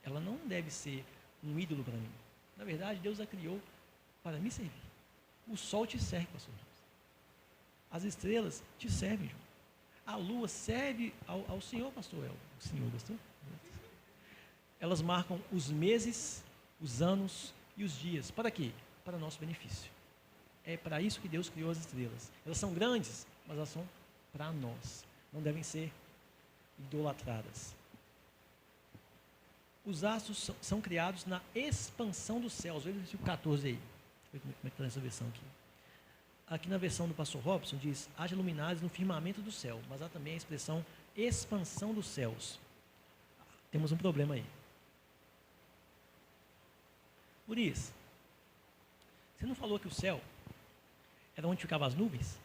Ela não deve ser um ídolo para mim. Na verdade, Deus a criou para me servir. O sol te serve, pastor. As estrelas te servem, João. A lua serve ao Senhor, pastor. O Senhor, pastor. Elas marcam os meses, os anos e os dias. Para quê? Para nosso benefício. É para isso que Deus criou as estrelas. Elas são grandes, mas elas são para nós. Não devem ser idolatradas. Os astros são criados na expansão dos céus. Veja o versículo 14 aí. Deixa eu ver como é que está nessa versão aqui. Aqui na versão do pastor Robson diz, haja luminares no firmamento do céu, mas há também a expressão expansão dos céus. Temos um problema aí. Urias, você não falou que o céu era onde ficavam as nuvens?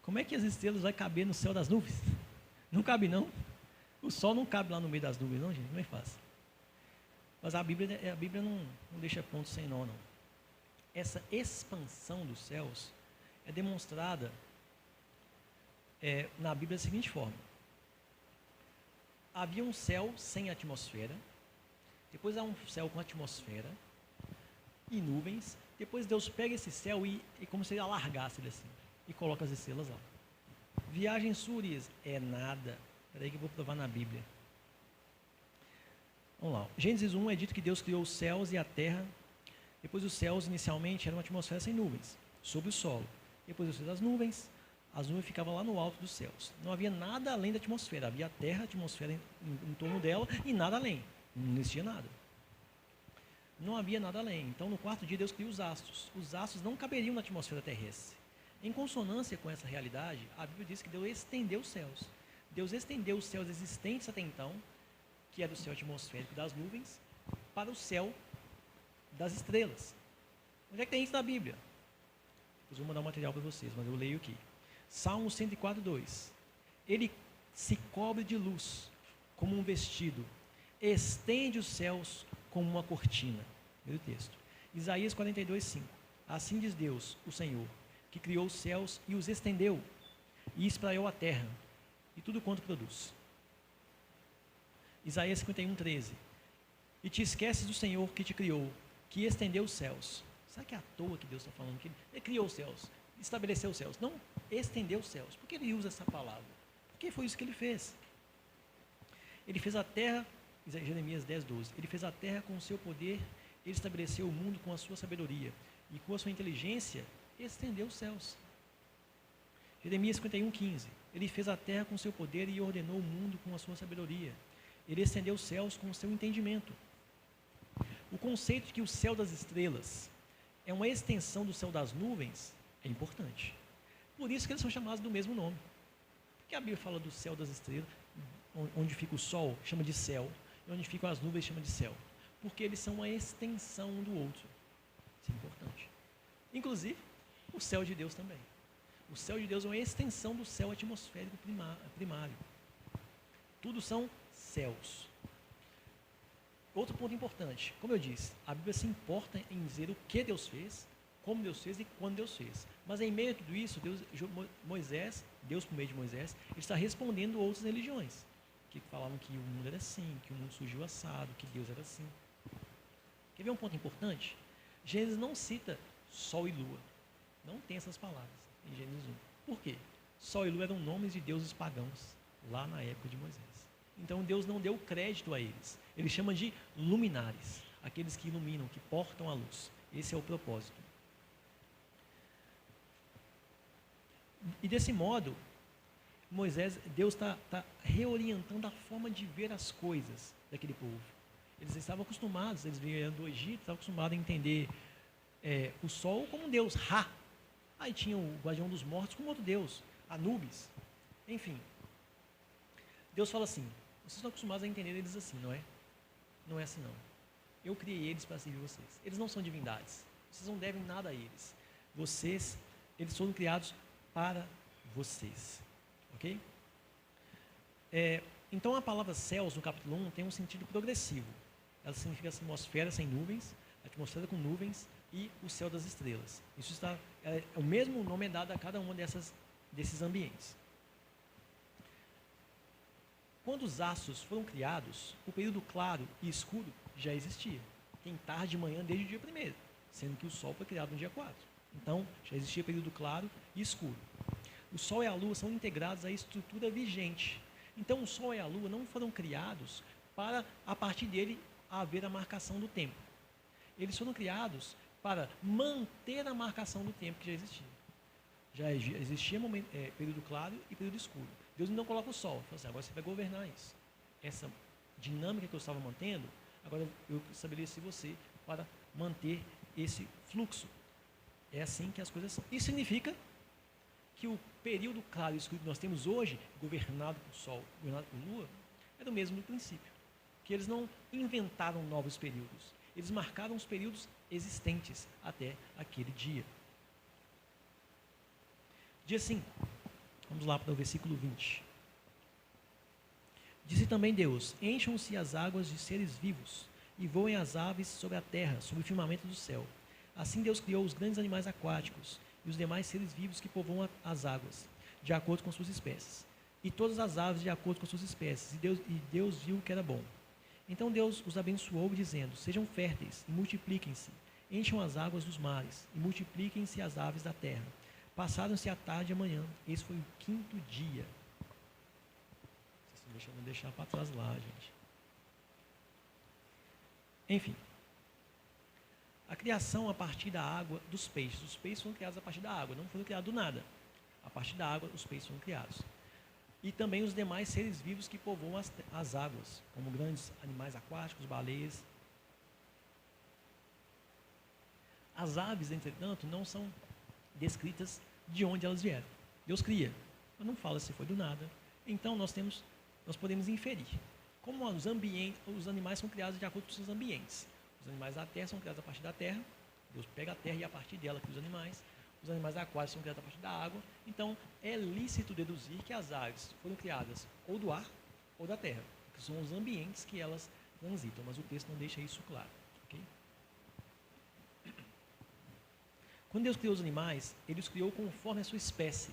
Como é que as estrelas vão caber no céu das nuvens? Não cabe não. O sol não cabe lá no meio das nuvens, não, gente, não é fácil. Mas a Bíblia não deixa ponto sem nó, não. Essa expansão dos céus é demonstrada na Bíblia da seguinte forma. Havia um céu sem atmosfera, depois há um céu com atmosfera e nuvens, depois Deus pega esse céu e como se ele alargasse ele assim, e coloca as estrelas lá. Viagem Urias é nada. Espera aí que eu vou provar na Bíblia. Vamos lá. Gênesis 1 é dito que Deus criou os céus e a terra. Depois os céus inicialmente eram uma atmosfera sem nuvens, sobre o solo. Depois Deus fez as nuvens ficavam lá no alto dos céus. Não havia nada além da atmosfera. Havia a terra, a atmosfera em torno dela e nada além. Não existia nada. Não havia nada além. Então no quarto dia Deus criou os astros. Os astros não caberiam na atmosfera terrestre. Em consonância com essa realidade, a Bíblia diz que Deus estendeu os céus. Deus estendeu os céus existentes até então, que é do céu atmosférico das nuvens, para o céu das estrelas. Onde é que tem isso na Bíblia? Eu vou mandar um material para vocês, mas eu leio aqui. Salmo 104, 2. Ele se cobre de luz, como um vestido, estende os céus como uma cortina. Primeiro texto. Isaías 42, 5. Assim diz Deus, o Senhor, que criou os céus e os estendeu, e espraiou a terra, e tudo quanto produz. Isaías 51, 13. E te esqueces do Senhor que te criou, que estendeu os céus. Será que é à toa que Deus está falando que Ele criou os céus, estabeleceu os céus? Não, estendeu os céus. Por que Ele usa essa palavra? Porque foi isso que Ele fez. Ele fez a terra, Jeremias 10, 12. Ele fez a terra com o seu poder, Ele estabeleceu o mundo com a sua sabedoria, e com a sua inteligência, estendeu os céus. Jeremias 51, 15. Ele fez a terra com o seu poder e ordenou o mundo com a sua sabedoria. Ele estendeu os céus com o seu entendimento. O conceito de que o céu das estrelas é uma extensão do céu das nuvens é importante. Por isso que eles são chamados do mesmo nome. Porque a Bíblia fala do céu das estrelas, onde fica o sol, chama de céu, e onde ficam as nuvens, chama de céu. Porque eles são uma extensão um do outro. Isso é importante. Inclusive, o céu de Deus também. O céu de Deus é uma extensão do céu atmosférico primário. Tudo são céus. Outro ponto importante, como eu disse, a Bíblia se importa em dizer o que Deus fez, como Deus fez e quando Deus fez. Mas em meio a tudo isso, Deus por meio de Moisés, ele está respondendo outras religiões, que falavam que o mundo era assim, que o mundo surgiu assado, que Deus era assim. Quer ver um ponto importante? Gênesis não cita Sol e Lua. Não tem essas palavras em Gênesis 1. Por quê? Sol e Lua eram nomes de deuses pagãos, lá na época de Moisés. Então Deus não deu crédito a eles. Ele chama de luminares, aqueles que iluminam, que portam a luz. Esse é o propósito. E desse modo, Deus está reorientando a forma de ver as coisas daquele povo. Eles estavam acostumados, eles vieram do Egito, estavam acostumados a entender o sol como um deus, Ra. Aí tinha o guardião dos mortos como outro deus, Anubis. Enfim, Deus fala assim, vocês estão acostumados a entender eles assim, não é? Não é assim não. Eu criei eles para servir vocês. Eles não são divindades. Vocês não devem nada a eles. Eles foram criados para vocês. Ok? Então a palavra céus no capítulo 1 tem um sentido progressivo. Ela significa a atmosfera sem nuvens, a atmosfera com nuvens e o céu das estrelas. O mesmo nome é dado a cada um desses ambientes. Quando os astros foram criados, o período claro e escuro já existia. Tem tarde e manhã desde o dia 1º, sendo que o Sol foi criado no dia 4. Então, já existia período claro e escuro. O Sol e a Lua são integrados à estrutura vigente. Então, o Sol e a Lua não foram criados para, a partir dele, haver a marcação do tempo. Eles foram criados para manter a marcação do tempo que já existia. Já existia período claro e período escuro. Deus não coloca o sol. Fala assim, agora você vai governar isso. Essa dinâmica que eu estava mantendo, agora eu estabeleci você para manter esse fluxo. É assim que as coisas são. Isso significa que o período claro e escuro que nós temos hoje, governado por sol, governado por lua, é do mesmo princípio. Que eles não inventaram novos períodos. Eles marcaram os períodos existentes até aquele dia. Dia 5. Vamos lá para o versículo 20. Disse também Deus, encham-se as águas de seres vivos, e voem as aves sobre a terra, sobre o firmamento do céu. Assim Deus criou os grandes animais aquáticos, e os demais seres vivos que povoam as águas, de acordo com suas espécies. E todas as aves de acordo com suas espécies, e Deus viu que era bom. Então Deus os abençoou, dizendo, sejam férteis, e multipliquem-se, encham as águas dos mares, e multipliquem-se as aves da terra. Passaram-se a tarde e a manhã. Esse foi o 5º dia. Deixa eu deixar para trás lá, gente. Enfim. A criação a partir da água dos peixes. Os peixes foram criados a partir da água, não foram criados do nada. A partir da água, os peixes foram criados. E também os demais seres vivos que povoam as águas, como grandes animais aquáticos, baleias. As aves, entretanto, não são descritas de onde elas vieram. Deus cria, mas não fala se foi do nada. Então nós podemos inferir. Como os animais são criados de acordo com seus ambientes. Os animais da terra são criados a partir da terra. Deus pega a terra e a partir dela cria os animais. Os animais aquáticos são criados a partir da água. Então é lícito deduzir que as aves foram criadas ou do ar ou da terra, que são os ambientes que elas transitam, mas o texto não deixa isso claro. Okay? Quando Deus criou os animais, Ele os criou conforme a sua espécie.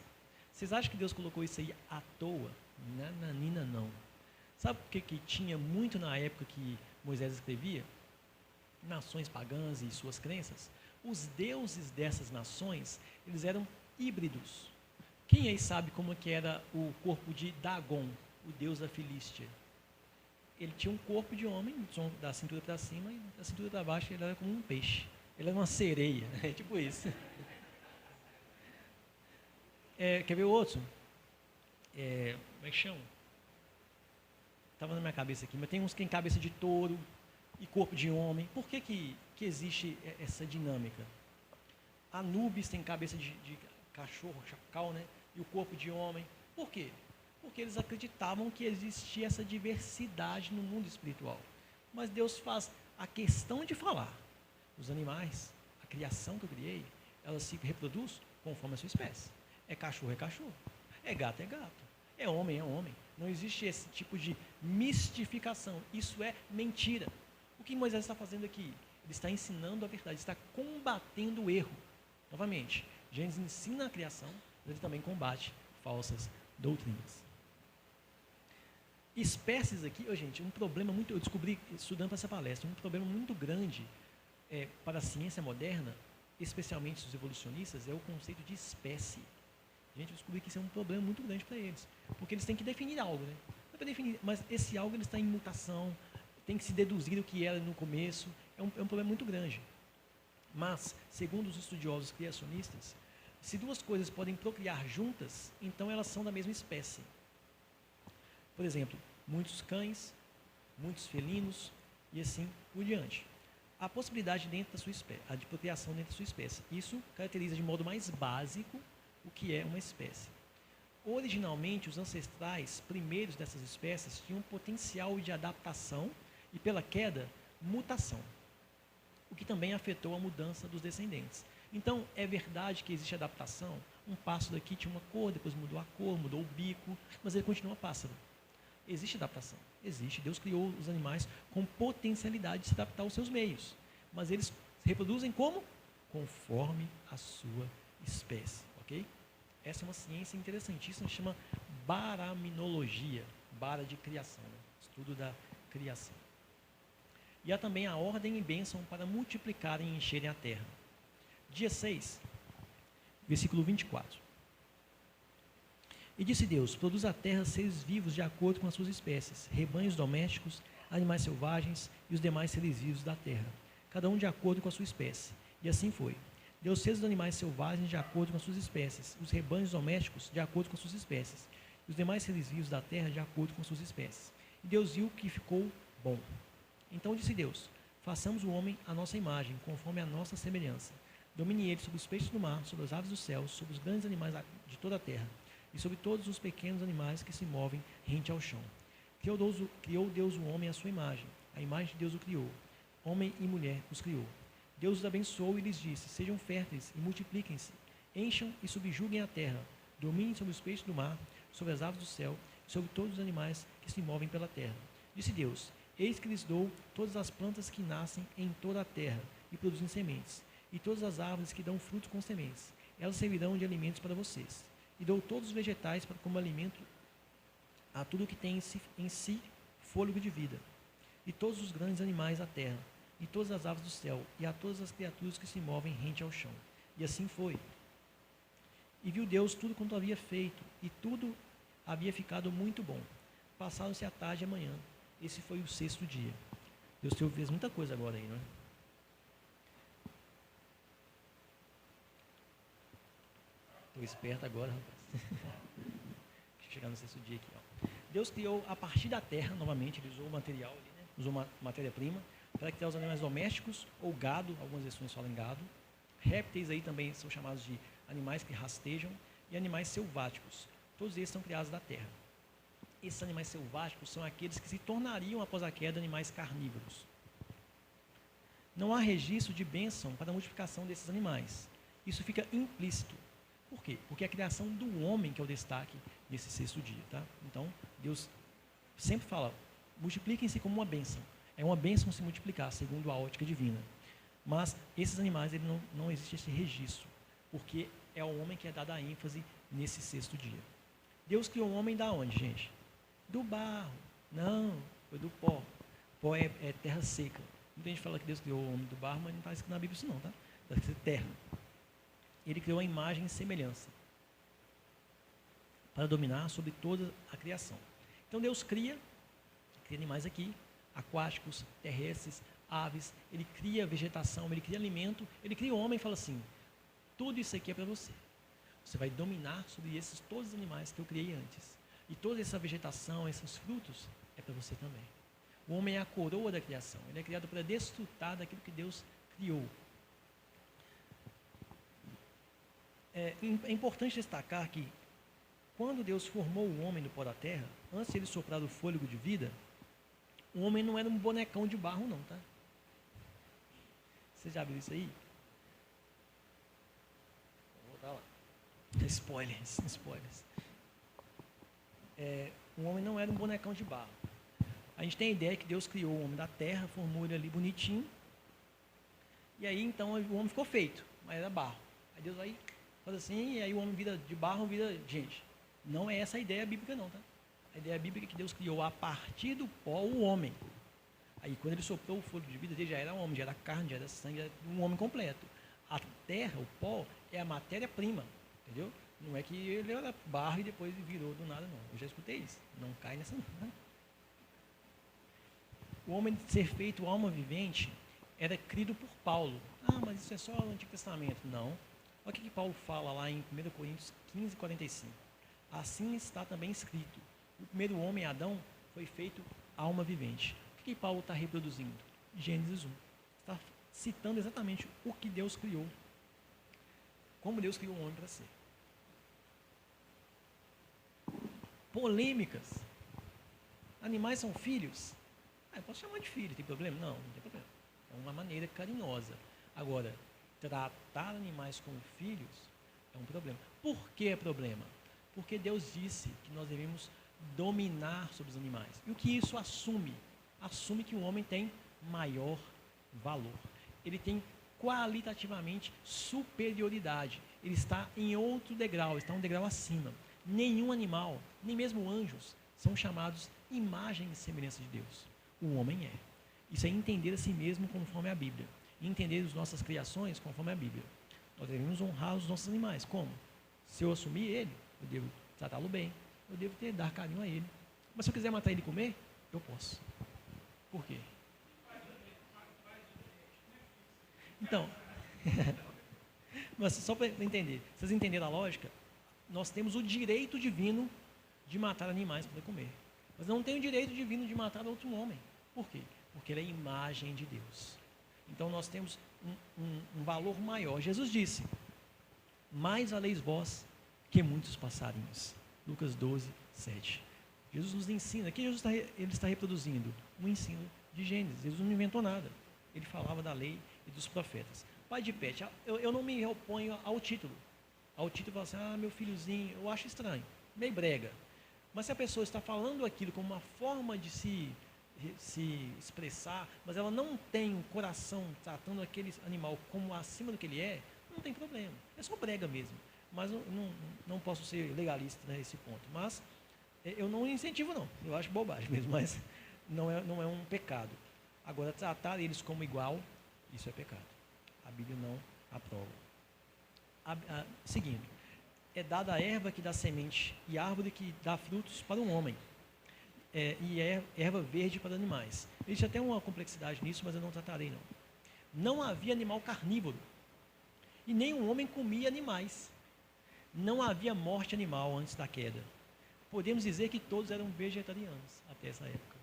Vocês acham que Deus colocou isso aí à toa? Nananina, não. Sabe por que tinha muito na época que Moisés escrevia? Nações pagãs e suas crenças. Os deuses dessas nações, eles eram híbridos. Quem aí sabe como que era o corpo de Dagon, o deus da Filístia? Ele tinha um corpo de homem, da cintura para cima, e da cintura para baixo ele era como um peixe. Ele era uma sereia, é tipo isso. Quer ver o outro? Como é que chama? Estava na minha cabeça aqui, mas tem uns que têm cabeça de touro e corpo de homem. Por que existe essa dinâmica? Anubis tem cabeça de cachorro, chacal, né? E o corpo de homem. Por quê? Porque eles acreditavam que existia essa diversidade no mundo espiritual. Mas Deus faz a questão de falar. Os animais, a criação que eu criei, ela se reproduz conforme a sua espécie. É cachorro, é cachorro. É gato, é gato. É homem, Não existe esse tipo de mistificação. Isso é mentira. O que Moisés está fazendo aqui? Ele está ensinando a verdade, está combatendo o erro. Novamente, Gênesis ensina a criação, mas ele também combate falsas doutrinas. Espécies aqui, gente, um problema muito, eu descobri estudando para essa palestra, um problema muito grande para a ciência moderna, especialmente os evolucionistas, é o conceito de espécie. Gente, eu descobri que isso é um problema muito grande para eles, porque eles têm que definir algo, né? Não é para definir, mas esse algo ele está em mutação, tem que se deduzir o que era no começo, é um problema muito grande. Mas, segundo os estudiosos criacionistas, se duas coisas podem procriar juntas, então elas são da mesma espécie. Por exemplo, muitos cães, muitos felinos e assim por diante. A possibilidade dentro da sua espécie, a de procriação dentro da sua espécie. Isso caracteriza de modo mais básico o que é uma espécie. Originalmente, os ancestrais primeiros dessas espécies tinham potencial de adaptação e, pela queda, mutação, o que também afetou a mudança dos descendentes. Então, é verdade que existe adaptação. Um pássaro aqui tinha uma cor, depois mudou a cor, mudou o bico, mas ele continua pássaro. Existe adaptação, existe. Deus criou os animais com potencialidade de se adaptar aos seus meios, mas eles se reproduzem como? Conforme a sua espécie, ok? Essa é uma ciência interessantíssima, se chama baraminologia, bara de criação, né? Estudo da criação. E há também a ordem e bênção para multiplicarem e encherem a terra. Dia 6, versículo 24. E disse Deus: produz a terra seres vivos de acordo com as suas espécies, rebanhos domésticos, animais selvagens e os demais seres vivos da terra, cada um de acordo com a sua espécie. E assim foi. Deus fez os animais selvagens de acordo com as suas espécies, os rebanhos domésticos de acordo com as suas espécies, e os demais seres vivos da terra de acordo com as suas espécies. E Deus viu que ficou bom. Então disse Deus: façamos o homem à nossa imagem, conforme a nossa semelhança. Domine ele sobre os peixes do mar, sobre as aves dos céus, sobre os grandes animais de toda a terra, e sobre todos os pequenos animais que se movem rente ao chão. Criou Deus o homem à sua imagem, a imagem de Deus o criou, homem e mulher os criou. Deus os abençoou e lhes disse: sejam férteis e multipliquem-se, encham e subjuguem a terra, dominem sobre os peixes do mar, sobre as aves do céu, e sobre todos os animais que se movem pela terra. Disse Deus: eis que lhes dou todas as plantas que nascem em toda a terra e produzem sementes, e todas as árvores que dão frutos com sementes. Elas servirão de alimentos para vocês. E dou todos os vegetais como alimento a tudo que tem em si fôlego de vida, e todos os grandes animais da terra, e todas as aves do céu, e a todas as criaturas que se movem rente ao chão. E assim foi. E viu Deus tudo quanto havia feito, e tudo havia ficado muito bom. Passaram-se a tarde e a manhã. Esse foi o 6º dia. Deus fez muita coisa agora aí, não é? Estou esperto agora, rapaz. Deixa eu chegar no 6º dia aqui. Ó. Deus criou a partir da terra, novamente, ele usou o material ali, né? Usou uma matéria-prima para criar os animais domésticos ou gado, algumas versões falam em gado. Répteis aí também são chamados de animais que rastejam, e animais selváticos. Todos eles são criados da terra. Esses animais selváticos são aqueles que se tornariam, após a queda, animais carnívoros. Não há registro de bênção para a multiplicação desses animais. Isso fica implícito. Por quê? Porque é a criação do homem que é o destaque nesse 6º dia. Tá? Então, Deus sempre fala: multipliquem-se como uma bênção. É uma bênção se multiplicar, segundo a ótica divina. Mas esses animais, não existe esse registro, porque é ao homem que é dada a ênfase nesse 6º dia. Deus criou o homem da onde, gente? Do barro. Não, foi do pó. Pó é terra seca. Muita gente fala que Deus criou o homem do barro, mas não está escrito na Bíblia isso não, tá? Está escrito terra. Ele criou a imagem e semelhança para dominar sobre toda a criação. Então Deus cria animais aqui, aquáticos, terrestres, aves, ele cria vegetação, ele cria alimento, ele cria o homem e fala assim: tudo isso aqui é para você. Você vai dominar sobre todos os animais que eu criei antes. E toda essa vegetação, esses frutos, é para você também. O homem é a coroa da criação. Ele é criado para desfrutar daquilo que Deus criou. É importante destacar que, quando Deus formou o homem do pó da terra, antes de ele soprar o fôlego de vida, o homem não era um bonecão de barro não, tá? Você já viu isso aí? Vou voltar lá. Spoilers. O homem não era um bonecão de barro. A gente tem a ideia que Deus criou o homem da terra, formou ele ali bonitinho, e aí então o homem ficou feito, mas era barro. Aí Deus vai faz assim, e aí o homem vira de barro, vira gente. Não é essa a ideia bíblica não, tá? A ideia bíblica é que Deus criou a partir do pó o homem. Aí quando ele soprou o fôlego de vida dele, já era homem, já era carne, já era sangue, já era um homem completo. A terra, o pó, é a matéria-prima, entendeu? Não é que ele era barro e depois virou do nada, não. Eu já escutei isso. Não cai nessa não. O homem ser feito alma vivente era crido por Paulo. Ah, mas isso é só o Antigo Testamento. Não. Olha o que Paulo fala lá em 1 Coríntios 15, 45. Assim está também escrito. O primeiro homem, Adão, foi feito alma vivente. O que Paulo está reproduzindo? Gênesis 1. Está citando exatamente o que Deus criou. Como Deus criou o homem para ser. Polêmicas. Animais são filhos? Eu posso chamar de filho, tem problema? Não tem problema. É uma maneira carinhosa. Agora, tratar animais como filhos é um problema. Por que é problema? Porque Deus disse que nós devemos dominar sobre os animais. E o que isso assume? Assume que o homem tem maior valor. Ele tem qualitativamente superioridade. Ele está em outro degrau, está um degrau acima. Nenhum animal, nem mesmo anjos, são chamados imagem e semelhança de Deus. O homem é. Isso é entender a si mesmo conforme a Bíblia. Entender as nossas criações conforme a Bíblia. Nós devemos honrar os nossos animais. Como? Se eu assumir ele, eu devo tratá-lo bem. Eu devo dar carinho a ele. Mas se eu quiser matar ele e comer, eu posso. Por quê? Então, mas só para entender, vocês entenderam a lógica? Nós temos o direito divino de matar animais para comer. Mas não tem o direito divino de matar outro homem. Por quê? Porque ele é a imagem de Deus. Então nós temos um valor maior. Jesus disse, mais valeis vós que muitos passarinhos. Lucas 12, 7. Jesus nos ensina, aqui Jesus ele está reproduzindo um ensino de Gênesis. Jesus não inventou nada. Ele falava da lei e dos profetas. Pai de pet, eu não me oponho ao título. Ao título, fala assim, meu filhozinho, eu acho estranho, meio brega. Mas se a pessoa está falando aquilo como uma forma de se expressar, mas ela não tem um coração tratando aquele animal como acima do que ele é, não tem problema. É só brega mesmo. Mas eu não posso ser legalista nesse ponto. Mas eu não incentivo, não. Eu acho bobagem mesmo, mas não é um pecado. Agora, tratar eles como igual, isso é pecado. A Bíblia não aprova. Seguindo, é dada a erva que dá semente e árvore que dá frutos para o homem. E é erva verde para animais. Existe até uma complexidade nisso, mas eu não tratarei não. Não havia animal carnívoro. E nem um homem comia animais. Não havia morte animal antes da queda. Podemos dizer que todos eram vegetarianos até essa época.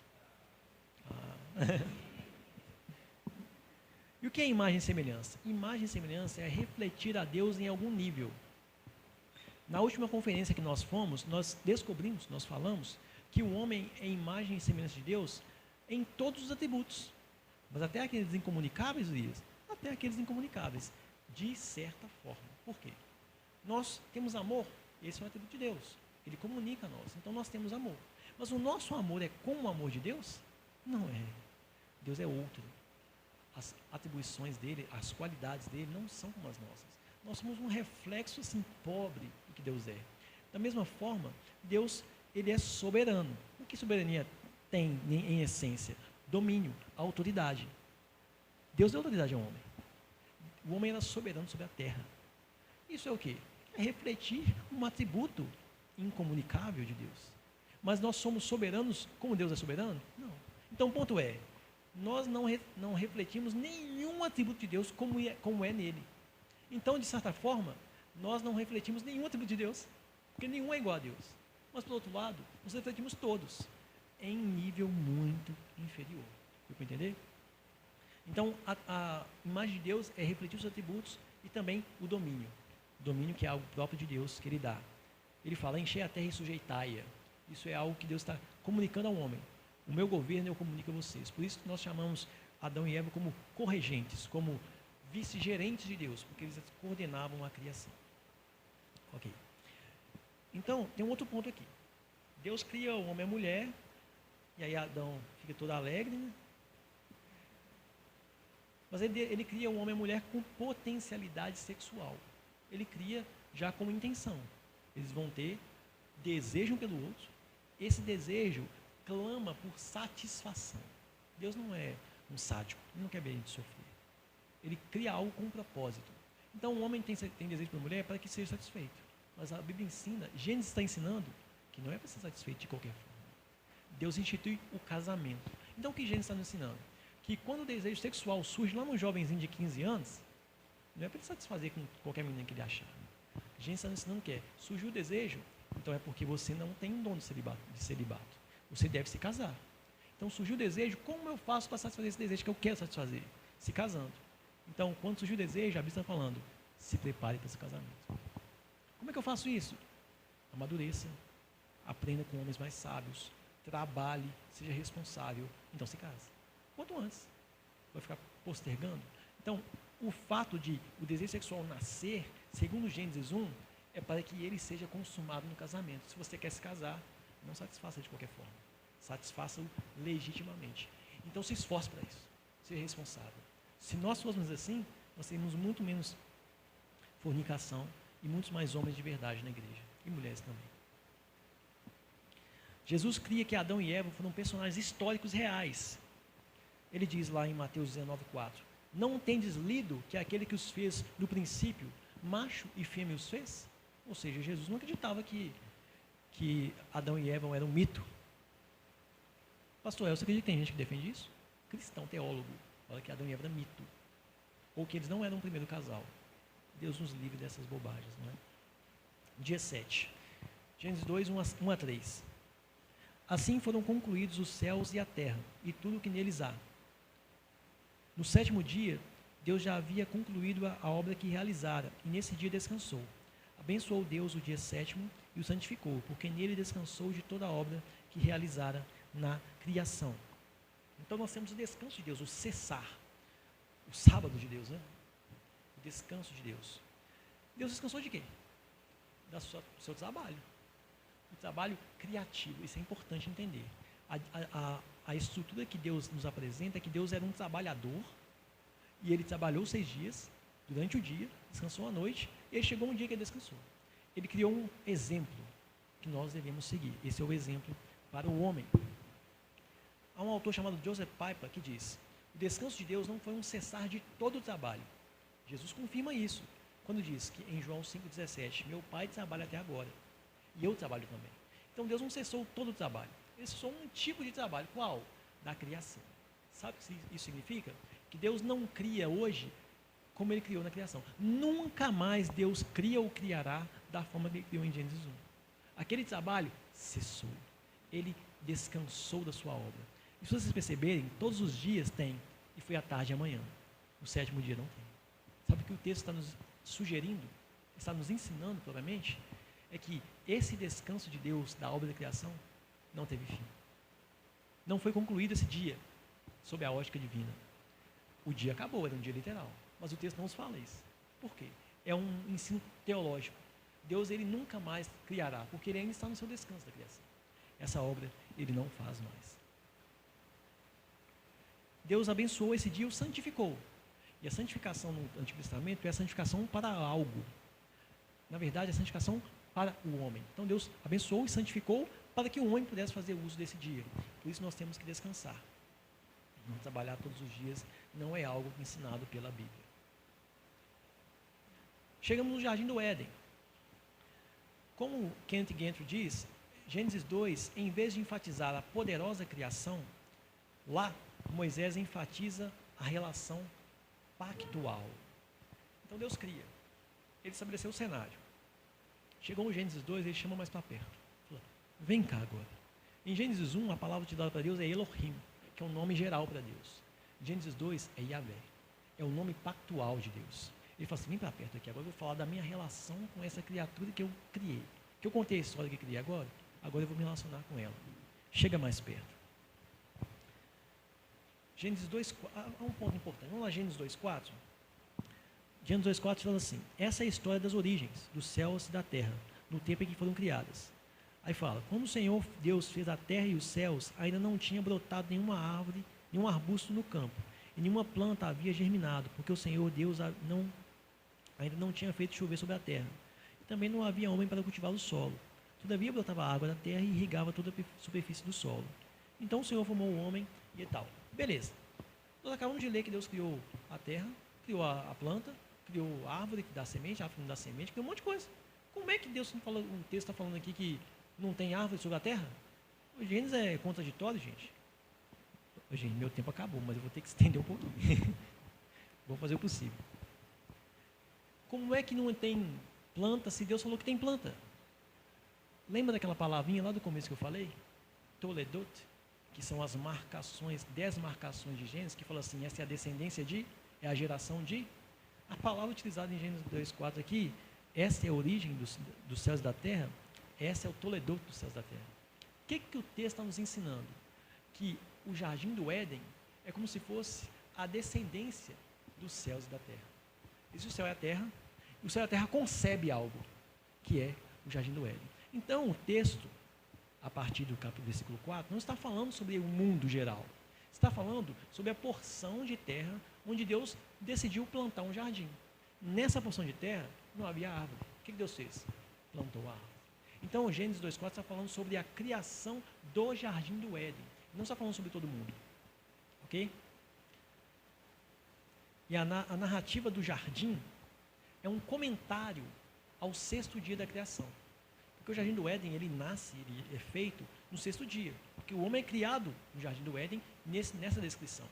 E o que é imagem e semelhança? Imagem e semelhança é refletir a Deus em algum nível. Na última conferência que nós fomos, nós descobrimos, nós falamos, que o homem é imagem e semelhança de Deus em todos os atributos. Mas até aqueles incomunicáveis, Elias, até aqueles incomunicáveis, de certa forma. Por quê? Nós temos amor, esse é um atributo de Deus. Ele comunica a nós, então nós temos amor. Mas o nosso amor é como o amor de Deus? Não é. Deus é outro. As atribuições dele, as qualidades dele não são como as nossas. Nós somos um reflexo assim pobre do que Deus é. Da mesma forma, Deus ele é soberano. O que soberania tem em essência? Domínio, autoridade. Deus deu autoridade ao homem. O homem era soberano sobre a terra. Isso é o quê? É refletir um atributo incomunicável de Deus. Mas nós somos soberanos como Deus é soberano? Não. Então o ponto é, nós não refletimos nenhum atributo de Deus como é nele. Então, de certa forma, nós não refletimos nenhum atributo de Deus, porque nenhum é igual a Deus. Mas, por outro lado, nós refletimos todos em nível muito inferior. Deu para entender? Então, a imagem de Deus é refletir os atributos e também o domínio. O domínio que é algo próprio de Deus, que Ele dá. Ele fala, encher a terra e sujeitai-a. Isso é algo que Deus está comunicando ao homem. O meu governo eu comunico a vocês. Por isso que nós chamamos Adão e Eva como corregentes, como vice-gerentes de Deus, porque eles coordenavam a criação. Ok. Então, tem um outro ponto aqui. Deus cria o homem e a mulher, e aí Adão fica todo alegre, né? Mas ele cria o homem e a mulher com potencialidade sexual. Ele cria já com intenção. Eles vão ter desejo um pelo outro. Esse desejo clama por satisfação. Deus não é um sádico, ele não quer ver a gente sofrer. Ele cria algo com um propósito. Então o homem tem desejo pela mulher para que seja satisfeito. Mas a Bíblia ensina, Gênesis está ensinando que não é para ser satisfeito de qualquer forma. Deus institui o casamento. Então o que Gênesis está nos ensinando? Que quando o desejo sexual surge lá num jovenzinho de 15 anos, não é para ele satisfazer com qualquer menina que ele achar. Gênesis está nos ensinando que surgiu o desejo, então é porque você não tem um dom de celibato. Você deve se casar. Então surgiu o desejo, como eu faço para satisfazer esse desejo que eu quero satisfazer? Se casando. Então, quando surgiu o desejo, a Bíblia está falando, se prepare para esse casamento. Como é que eu faço isso? Amadureça, aprenda com homens mais sábios, trabalhe, seja responsável, então se case. Quanto antes. Vai ficar postergando? Então, o fato de o desejo sexual nascer, segundo Gênesis 1, é para que ele seja consumado no casamento. Se você quer se casar, não satisfaça de qualquer forma. Satisfaça-o legitimamente. Então, se esforce para isso. Seja responsável. Se nós fôssemos assim, nós teríamos muito menos fornicação e muitos mais homens de verdade na igreja. E mulheres também. Jesus cria que Adão e Eva foram personagens históricos reais. Ele diz lá em Mateus 19,4: não tendes lido que aquele que os fez no princípio, macho e fêmea os fez? Ou seja, Jesus não acreditava que Adão e Eva eram um mito. Pastor, você acredita que tem gente que defende isso? Cristão, teólogo, fala que Adão e Eva eram mito. Ou que eles não eram o primeiro casal. Deus nos livre dessas bobagens, não é? Dia 7. Gênesis 2, 1 a 3. Assim foram concluídos os céus e a terra, e tudo o que neles há. No sétimo dia, Deus já havia concluído a obra que realizara, e nesse dia descansou. Abençoou Deus o dia sétimo e o santificou, porque nele descansou de toda a obra que realizara na criação. Então nós temos o descanso de Deus, o cessar, o sábado de Deus, né? O descanso de Deus. Deus descansou de quê? Do seu trabalho. O trabalho criativo, isso é importante entender. A estrutura que Deus nos apresenta é que Deus era um trabalhador, e ele trabalhou 6 dias, durante o dia, descansou à noite, e aí chegou um dia que ele descansou. Ele criou um exemplo que nós devemos seguir. Esse é o exemplo para o homem. Há um autor chamado Joseph Piper que diz: o descanso de Deus não foi um cessar de todo o trabalho. Jesus confirma isso, quando diz que em João 5,17, meu Pai trabalha até agora, e eu trabalho também. Então Deus não cessou todo o trabalho. Ele cessou um tipo de trabalho. Qual? Da criação. Sabe o que isso significa? Que Deus não cria hoje como ele criou na criação. Nunca mais Deus cria ou criará da forma que ele criou em Gênesis 1. Aquele trabalho cessou. Ele descansou da sua obra. E se vocês perceberem, todos os dias tem, e foi à tarde e amanhã. O sétimo dia não tem. Sabe o que o texto está nos sugerindo, está nos ensinando, provavelmente, é que esse descanso de Deus da obra da criação não teve fim. Não foi concluído esse dia, sob a ótica divina. O dia acabou, era um dia literal. Mas o texto não nos fala isso. Por quê? É um ensino teológico. Deus, ele nunca mais criará, porque ele ainda está no seu descanso da criação. Essa obra, ele não faz mais. Deus abençoou esse dia e o santificou. E a santificação no Antigo Testamento é a santificação para algo. Na verdade, é a santificação para o homem. Então Deus abençoou e santificou para que o homem pudesse fazer uso desse dia. Por isso nós temos que descansar. Não trabalhar todos os dias não é algo ensinado pela Bíblia. Chegamos no Jardim do Éden. Como Kent Gentry diz, Gênesis 2, em vez de enfatizar a poderosa criação, lá Moisés enfatiza a relação pactual. Então Deus cria. Ele estabeleceu o cenário. Chegou no Gênesis 2, ele chama mais para perto. Falou, vem cá agora. Em Gênesis 1, a palavra utilizada para Deus é Elohim, que é um nome geral para Deus. Em Gênesis 2 é Yahvé. É o nome pactual de Deus. Ele fala assim, vem para perto aqui, agora eu vou falar da minha relação com essa criatura que eu criei. Que eu contei a história que eu criei agora eu vou me relacionar com ela. Chega mais perto. Gênesis 2, há um ponto importante. Vamos lá, Gênesis 2,4. Gênesis 2,4 fala assim, essa é a história das origens, dos céus e da terra, no tempo em que foram criadas. Aí fala, quando o Senhor Deus fez a terra e os céus, ainda não tinha brotado nenhuma árvore, nenhum arbusto no campo, e nenhuma planta havia germinado, porque o Senhor Deus ainda não tinha feito chover sobre a terra. E também não havia homem para cultivar o solo. Todavia brotava água da terra e irrigava toda a superfície do solo. Então o Senhor formou o homem e tal. Beleza. Nós acabamos de ler que Deus criou a terra, criou a planta, criou a árvore que dá semente, a árvore que não dá semente, criou um monte de coisa. Como é que Deus fala, o texto está falando aqui que não tem árvore sobre a terra? O Gênesis é contraditório, gente. Gente, meu tempo acabou, mas eu vou ter que estender um pouquinho. Vou fazer o possível. Como é que não tem planta se Deus falou que tem planta? Lembra daquela palavrinha lá do começo que eu falei? Toledot, que são as marcações, 10 marcações de Gênesis, que fala assim, essa é a descendência de, é a geração de. A palavra utilizada em Gênesis 2:4 aqui, essa é a origem dos céus e da terra, essa é o Toledot dos céus e da terra. O que o texto está nos ensinando? Que o jardim do Éden é como se fosse a descendência dos céus e da terra. Existe o céu e a terra, e o céu e a terra concebe algo, que é o jardim do Éden. Então, o texto, a partir do versículo 4, não está falando sobre o mundo geral. Está falando sobre a porção de terra onde Deus decidiu plantar um jardim. Nessa porção de terra, não havia árvore. O que Deus fez? Plantou a árvore. Então, o Gênesis 2:4 está falando sobre a criação do jardim do Éden. Não está falando sobre todo mundo. Ok? E a narrativa do jardim é um comentário ao 6º dia da criação. Porque o jardim do Éden, ele nasce, ele é feito no 6º dia. Porque o homem é criado no jardim do Éden nessa descrição.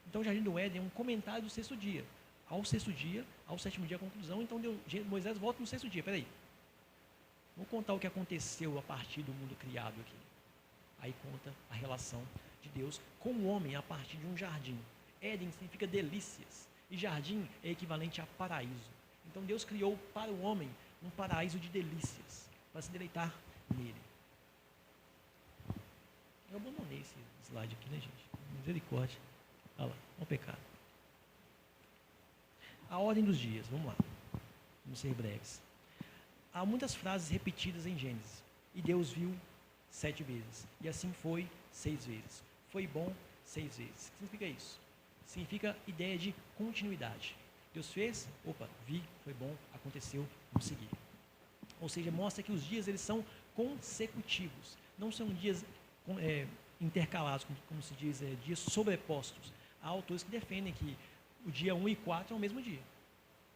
Então, o jardim do Éden é um comentário do 6º dia. Ao 6º dia, ao 7º dia a conclusão, então Moisés volta no 6º dia. Peraí. Vou contar o que aconteceu a partir do mundo criado aqui. Aí conta a relação de Deus com o homem a partir de um jardim. Éden significa delícias. E jardim é equivalente a paraíso. Então Deus criou para o homem um paraíso de delícias, para se deleitar nele. Eu abandonei esse slide aqui, né, gente? Misericórdia. Olha lá, é um pecado. A ordem dos dias, vamos lá. Vamos ser breves. Há muitas frases repetidas em Gênesis. E Deus viu 7 vezes. E assim foi 6 vezes. Foi bom 6 vezes. O que significa isso? Significa ideia de continuidade. Deus fez, opa, vi, foi bom, aconteceu, vamos seguir. Ou seja, mostra que os dias eles são consecutivos. Não são dias intercalados, como se diz, dias sobrepostos. Há autores que defendem que o dia 1 e 4 é o mesmo dia.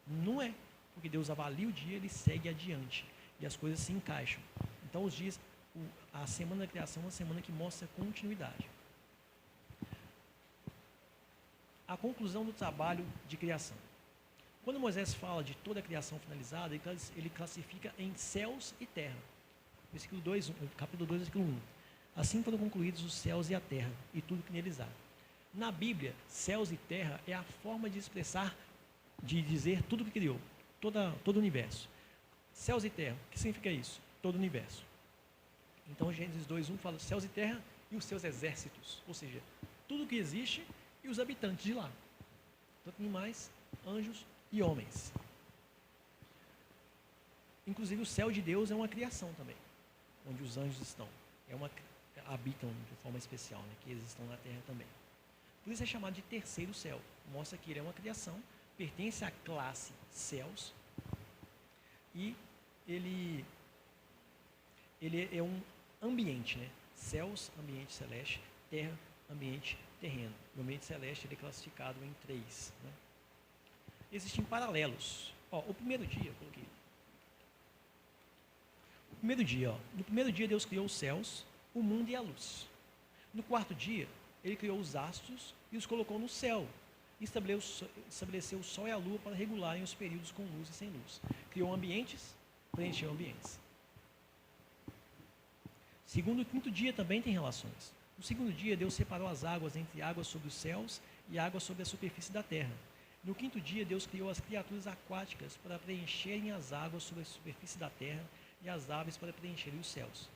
Não é. Porque Deus avalia o dia, ele segue adiante. E as coisas se encaixam. Então, os dias, a semana da criação é uma semana que mostra continuidade. A conclusão do trabalho de criação. Quando Moisés fala de toda a criação finalizada, ele classifica em céus e terra. Versículo 2, capítulo 2, versículo 1. Assim foram concluídos os céus e a terra, e tudo que neles há. Na Bíblia, céus e terra é a forma de expressar, de dizer tudo que criou. Todo o universo. Céus e terra, o que significa isso? Todo o universo. Então, Gênesis 2:1 fala céus e terra e os seus exércitos, ou seja, tudo que existe e os habitantes de lá. Tanto animais, anjos e homens. Inclusive, o céu de Deus é uma criação também, onde os anjos estão. Habitam de forma especial, né, que eles estão na terra também. Por isso é chamado de terceiro céu. Mostra que ele é uma criação, pertence à classe céus e ele é um ambiente, né? Céus, ambiente celeste, terra, ambiente terreno. O ambiente celeste ele é classificado em 3. Né? Existem paralelos. O primeiro dia, eu coloquei. No primeiro dia Deus criou os céus, o mundo e a luz. No 4º dia, ele criou os astros e os colocou no céu. Estabeleceu o sol e a lua para regularem os períodos com luz e sem luz. Criou ambientes, preencheu ambientes. Segundo e 5º dia também tem relações. No 2º dia, Deus separou as águas entre águas sobre os céus e águas sobre a superfície da terra. No 5º dia, Deus criou as criaturas aquáticas para preencherem as águas sobre a superfície da terra e as aves para preencherem os céus.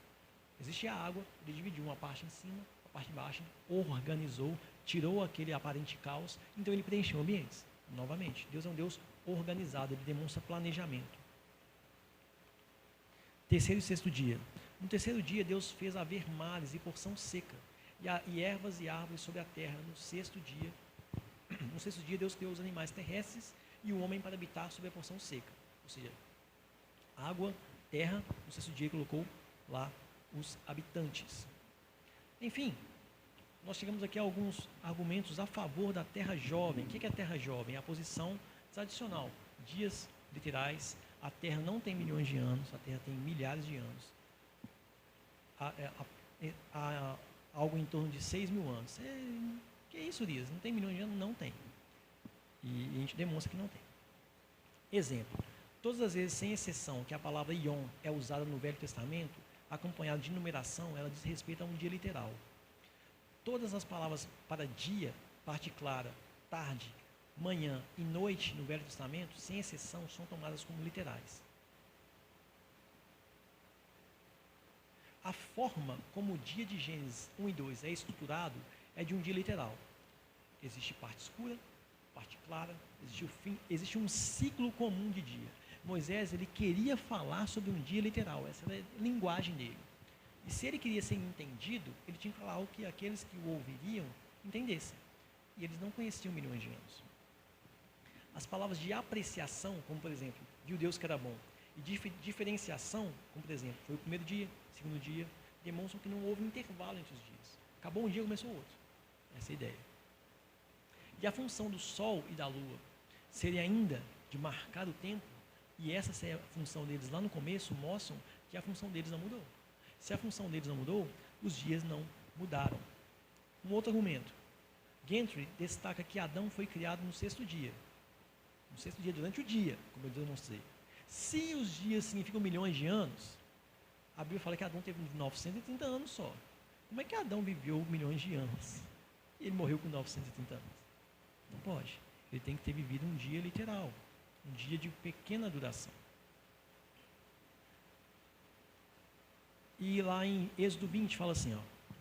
Existe a água, ele dividiu uma parte em cima, a parte de baixo, organizou, tirou aquele aparente caos, então ele preencheu ambientes. Novamente, Deus é um Deus organizado, ele demonstra planejamento. 3º e 6º dia. No terceiro dia, Deus fez haver mares e porção seca, e ervas e árvores sobre a terra. No sexto dia, Deus criou os animais terrestres e o homem para habitar sobre a porção seca. Ou seja, água, terra, no sexto dia colocou lá os habitantes. Enfim, nós chegamos aqui a alguns argumentos a favor da terra jovem. O que é a terra jovem? É a posição tradicional. Dias literais, a terra não tem milhões de anos, a terra tem milhares de anos. Há algo em torno de 6 mil anos. Que é isso, Dias? Não tem milhões de anos? Não tem. E a gente demonstra que não tem. Exemplo. Todas as vezes, sem exceção, que a palavra Yom é usada no Velho Testamento, acompanhada de numeração, ela diz respeito a um dia literal. Todas as palavras para dia, parte clara, tarde, manhã e noite no Velho Testamento, sem exceção, são tomadas como literais. A forma como o dia de Gênesis 1 e 2 é estruturado é de um dia literal. Existe parte escura, parte clara, existe o fim, existe um ciclo comum de dia. Moisés, ele queria falar sobre um dia literal, essa é a linguagem dele. E se ele queria ser entendido, ele tinha que falar algo que aqueles que o ouviriam entendessem. E eles não conheciam milhões de anos. As palavras de apreciação, como por exemplo, viu Deus que era bom, e diferenciação, como por exemplo, foi o primeiro dia, segundo dia, demonstram que não houve intervalo entre os dias. Acabou um dia, começou o outro. Essa é a ideia. E a função do Sol e da Lua seria ainda de marcar o tempo, e essa é a função deles lá no começo, mostram que a função deles não mudou. Se a função deles não mudou, os dias não mudaram. Um outro argumento. Gentry destaca que Adão foi criado no sexto dia. No sexto dia, durante o dia, como eu demonstrei. Se os dias significam milhões de anos, a Bíblia fala que Adão teve 930 anos só. Como é que Adão viveu milhões de anos? Ele morreu com 930 anos. Não pode. Ele tem que ter vivido um dia literal. Um dia de pequena duração. E lá em Êxodo 20 fala assim, ó,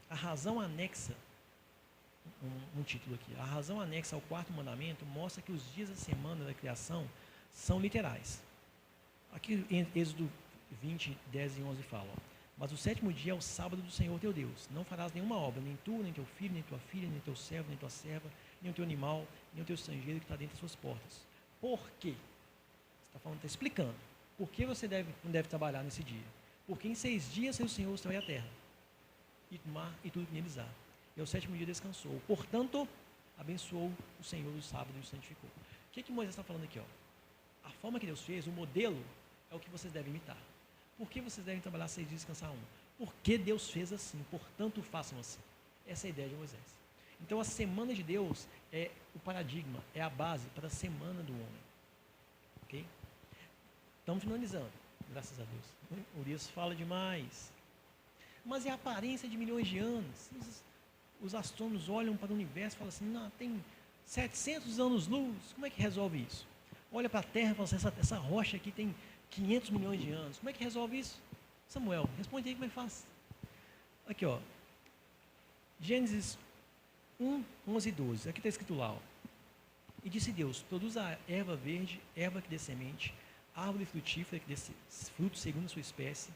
a razão anexa, um título aqui, a razão anexa ao quarto mandamento mostra que os dias da semana da criação são literais. Aqui em Êxodo 20, 10 e 11 fala, ó, mas o sétimo dia é o sábado do Senhor teu Deus. Não farás nenhuma obra, nem tu, nem teu filho, nem tua filha, nem teu servo, nem tua serva, nem o teu animal, nem o teu estrangeiro que está dentro das suas portas. Por quê? Você está explicando. Por que você não deve trabalhar nesse dia? Porque em 6 dias o Senhor estreou a terra, e o mar e tudo que neles há. E ao sétimo dia descansou. Portanto, abençoou o Senhor o sábado e o santificou. O que Moisés está falando aqui? Ó? A forma que Deus fez, o modelo, é o que vocês devem imitar. Por que vocês devem trabalhar 6 dias e descansar um? Porque Deus fez assim, portanto façam assim. Essa é a ideia de Moisés. Então a semana de Deus é o paradigma, é a base para a semana do homem. Ok? Estamos finalizando, graças a Deus. O Urias fala demais. Mas é a aparência de milhões de anos. Os astrônomos olham para o universo e falam assim, não, tem 700 anos-luz, como é que resolve isso? Olha para a Terra e fala assim, essa rocha aqui tem 500 milhões de anos, como é que resolve isso? Samuel, responde aí como é que faz. Aqui, ó, Gênesis 1, 11 e 12, aqui está escrito lá, ó. E disse Deus, produz a erva verde, erva que dê semente, árvore frutífera que dê fruto segundo a sua espécie,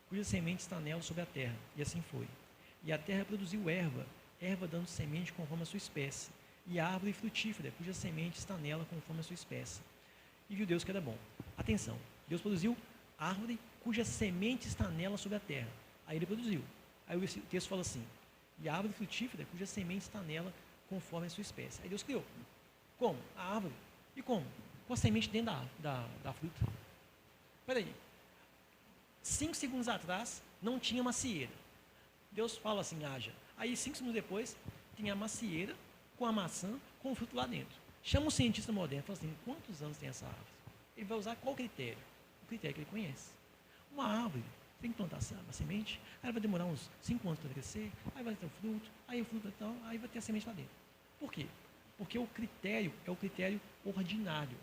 cuja semente está nela sobre a terra. E assim foi. E a terra produziu erva, erva dando semente conforme a sua espécie, e a árvore frutífera, cuja semente está nela conforme a sua espécie. E viu Deus que era bom. Atenção, Deus produziu árvore cuja semente está nela sobre a terra. Aí ele produziu. Aí o texto fala assim, e a árvore frutífera cuja semente está nela conforme a sua espécie. Aí Deus criou. Como? A árvore. E como? Com a semente dentro da fruta. Espera aí. 5 segundos atrás, não tinha macieira. Deus fala assim, haja. Aí 5 segundos depois, tem a macieira com a maçã, com o fruto lá dentro. Chama um cientista moderno e fala assim, quantos anos tem essa árvore? Ele vai usar qual critério? O critério que ele conhece. Uma árvore, tem que plantar a semente, aí vai demorar uns 5 anos para crescer, aí vai ter o fruto, aí o fruto tal, aí vai ter a semente lá dentro. Por quê? Porque o critério é o critério ordinário.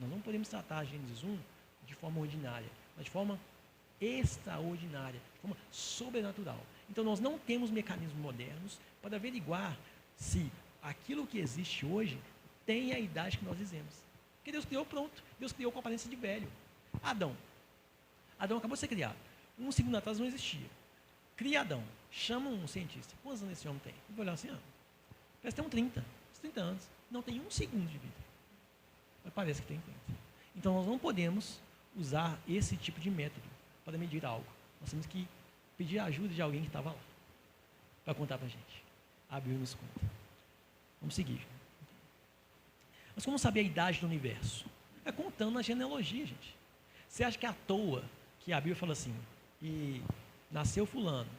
Nós não podemos tratar a Gênesis 1 de forma ordinária, mas de forma extraordinária, de forma sobrenatural. Então nós não temos mecanismos modernos para averiguar se aquilo que existe hoje tem a idade que nós dizemos. Porque Deus criou pronto, Deus criou com aparência de velho. Adão acabou de ser criado. 1 segundo atrás não existia. Cria Adão. Chama um cientista. Quantos anos esse homem tem? Eu vou olhar assim, parece que tem 30 anos. Não tem um segundo de vida. Mas parece que tem 30. Então, nós não podemos usar esse tipo de método para medir algo. Nós temos que pedir a ajuda de alguém que estava lá para contar para a gente. A Bíblia nos conta. Vamos seguir. Mas como saber a idade do universo? É contando a genealogia, gente. Você acha que é à toa que a Bíblia fala assim, e nasceu fulano,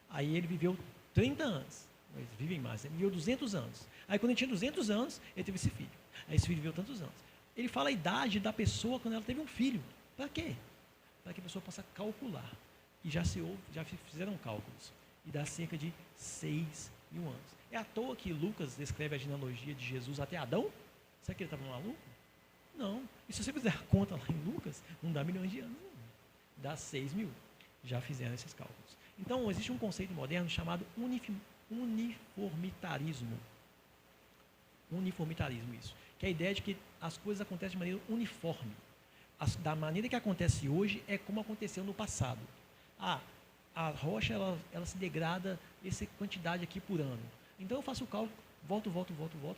aí ele viveu 30 anos, mas vivem mais, ele viveu 200 anos. Aí quando ele tinha 200 anos, ele teve esse filho. Aí esse filho viveu tantos anos. Ele fala a idade da pessoa quando ela teve um filho. Para quê? Para que a pessoa possa calcular. E já fizeram cálculos. E dá cerca de 6 mil anos. É à toa que Lucas descreve a genealogia de Jesus até Adão? Será que ele estava maluco? Não. E se você fizer a conta lá em Lucas, não dá milhões de anos. Dá 6 mil. Já fizeram esses cálculos. Então, existe um conceito moderno chamado uniformitarismo. Uniformitarismo, isso. Que é a ideia de que as coisas acontecem de maneira uniforme. Da maneira que acontece hoje é como aconteceu no passado. A rocha ela se degrada essa quantidade aqui por ano. Então eu faço o cálculo, volto,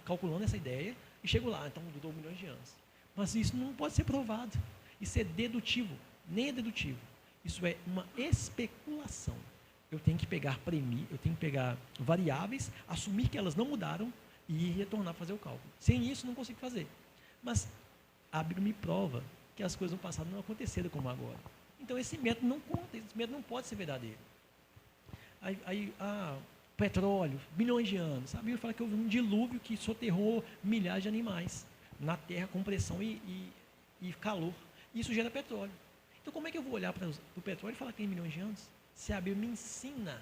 calculando essa ideia e chego lá. Então durou milhões de anos. Mas isso não pode ser provado. Isso é dedutivo, nem é dedutivo. Isso é uma especulação. Eu tenho que pegar variáveis, assumir que elas não mudaram e retornar a fazer o cálculo. Sem isso não consigo fazer. Mas a Bíblia me prova que as coisas no passado não aconteceram como agora. Então esse método não conta, esse método não pode ser verdadeiro. Petróleo, milhões de anos. A Bíblia fala que houve um dilúvio que soterrou milhares de animais na terra com pressão e calor. Isso gera petróleo. Então como é que eu vou olhar para o petróleo e falar que tem milhões de anos? Se a Bíblia me ensina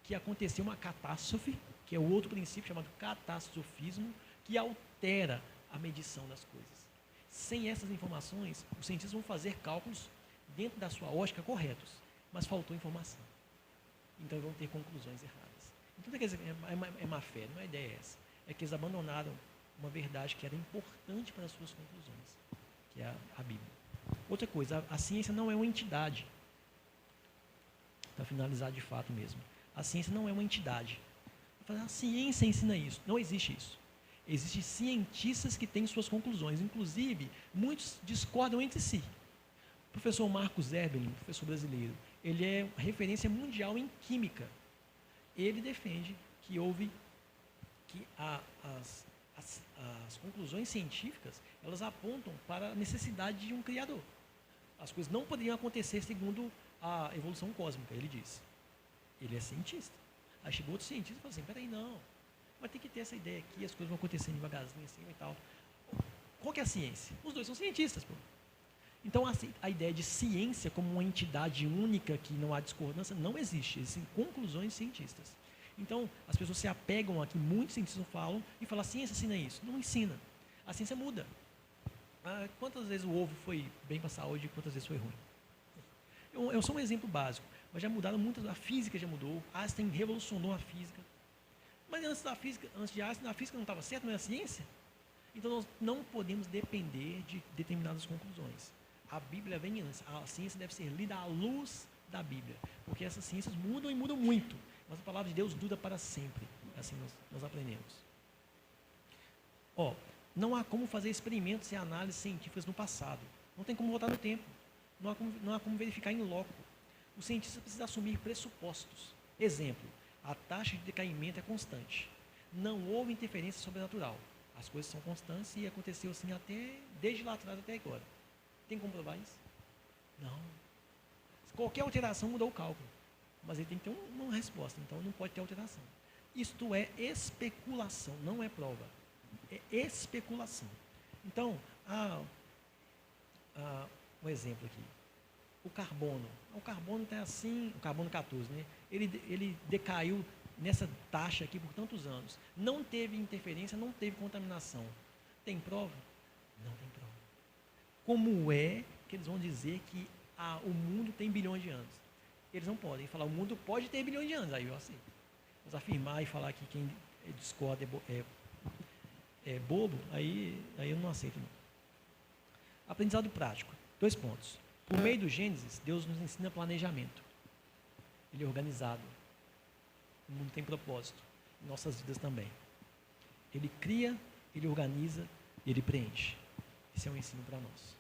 que aconteceu uma catástrofe, que é o outro princípio chamado catastrofismo, que altera a medição das coisas. Sem essas informações, os cientistas vão fazer cálculos dentro da sua ótica corretos, mas faltou informação. Então vão ter conclusões erradas. Então quer dizer, é má fé, não é ideia essa. É que eles abandonaram uma verdade que era importante para as suas conclusões, que é a Bíblia. Outra coisa, a ciência não é uma entidade. Para finalizar de fato mesmo. A ciência não é uma entidade. A ciência ensina isso. Não existe isso. Existem cientistas que têm suas conclusões. Inclusive, muitos discordam entre si. O professor Marcos Erbelin, professor brasileiro, ele é referência mundial em química. Ele defende que as conclusões científicas, elas apontam para a necessidade de um criador. As coisas não poderiam acontecer segundo a evolução cósmica, ele diz. Ele é cientista. Aí chegou outro cientista e falou assim, peraí, não, mas tem que ter essa ideia aqui, as coisas vão acontecendo devagarzinho assim e tal. Qual que é a ciência? Os dois são cientistas, pô. Então a ideia de ciência como uma entidade única que não há discordância não existe. Existem conclusões cientistas. Então as pessoas se apegam a que muitos cientistas falam e falam, a ciência ensina isso. Não ensina. A ciência muda. Quantas vezes o ovo foi bem para a saúde e quantas vezes foi ruim? Eu sou um exemplo básico, mas já mudaram muitas, a física já mudou, Einstein revolucionou a física. Mas antes de Einstein, a física não estava certa, não era ciência? Então nós não podemos depender de determinadas conclusões. A Bíblia vem antes, a ciência deve ser lida à luz da Bíblia, porque essas ciências mudam e mudam muito, mas a palavra de Deus dura para sempre, assim nós aprendemos. Não há como fazer experimentos e análises científicas no passado, não tem como voltar no tempo. Não há como verificar em loco. O cientista precisa assumir pressupostos. Exemplo, a taxa de decaimento é constante. Não houve interferência sobrenatural. As coisas são constantes e aconteceu assim desde lá atrás até agora. Tem como provar isso? Não. Qualquer alteração mudou o cálculo. Mas ele tem que ter uma resposta, então não pode ter alteração. Isto é especulação, não é prova. É especulação. Então, um exemplo aqui. O carbono está assim, o carbono 14, né? Ele decaiu nessa taxa aqui por tantos anos. Não teve interferência, não teve contaminação. Tem prova? Não tem prova. Como é que eles vão dizer que o mundo tem bilhões de anos? Eles não podem falar, o mundo pode ter bilhões de anos, aí eu aceito. Mas afirmar e falar que quem discorda é bobo, aí eu não aceito não. Aprendizado prático. 2 pontos. Por meio do Gênesis, Deus nos ensina planejamento. ele é organizado. O mundo tem propósito, nossas vidas também. Ele cria, ele organiza e ele preenche. Esse é um ensino para nós.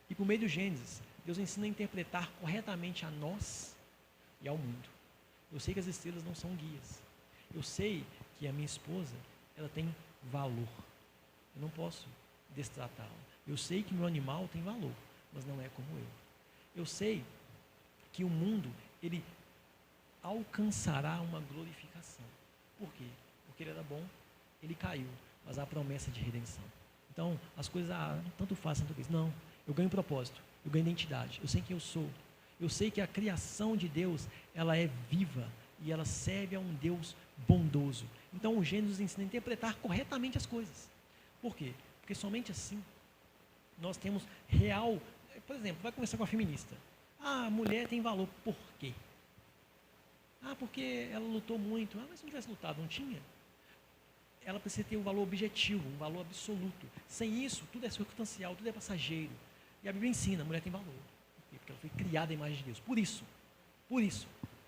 E por meio do Gênesis, Deus ensina a interpretar corretamente a nós e ao mundo. Eu sei que as estrelas não são guias. Eu sei que a minha esposa, ela tem valor. Eu não posso destratá-la. Eu sei que meu animal tem valor, mas não é como eu. Eu sei que o mundo, ele alcançará uma glorificação. Por quê? Porque ele era bom, ele caiu, mas há a promessa de redenção. Então, as coisas, tanto faz, tanto faz. Não, eu ganho propósito, eu ganho identidade, eu sei quem eu sou. Eu sei que a criação de Deus, ela é viva e ela serve a um Deus bondoso. Então, o Gênesis nos ensina a interpretar corretamente as coisas. Por quê? Porque somente assim nós temos real. Por exemplo, vai conversar com a feminista. Ah, a mulher tem valor. Por quê? Ah, porque ela lutou muito. Ah, mas se não tivesse lutado, não tinha? Ela precisa ter um valor objetivo, um valor absoluto. Sem isso, tudo é circunstancial, tudo é passageiro. E a Bíblia ensina, a mulher tem valor. Por quê? Porque ela foi criada à imagem de Deus. Por isso.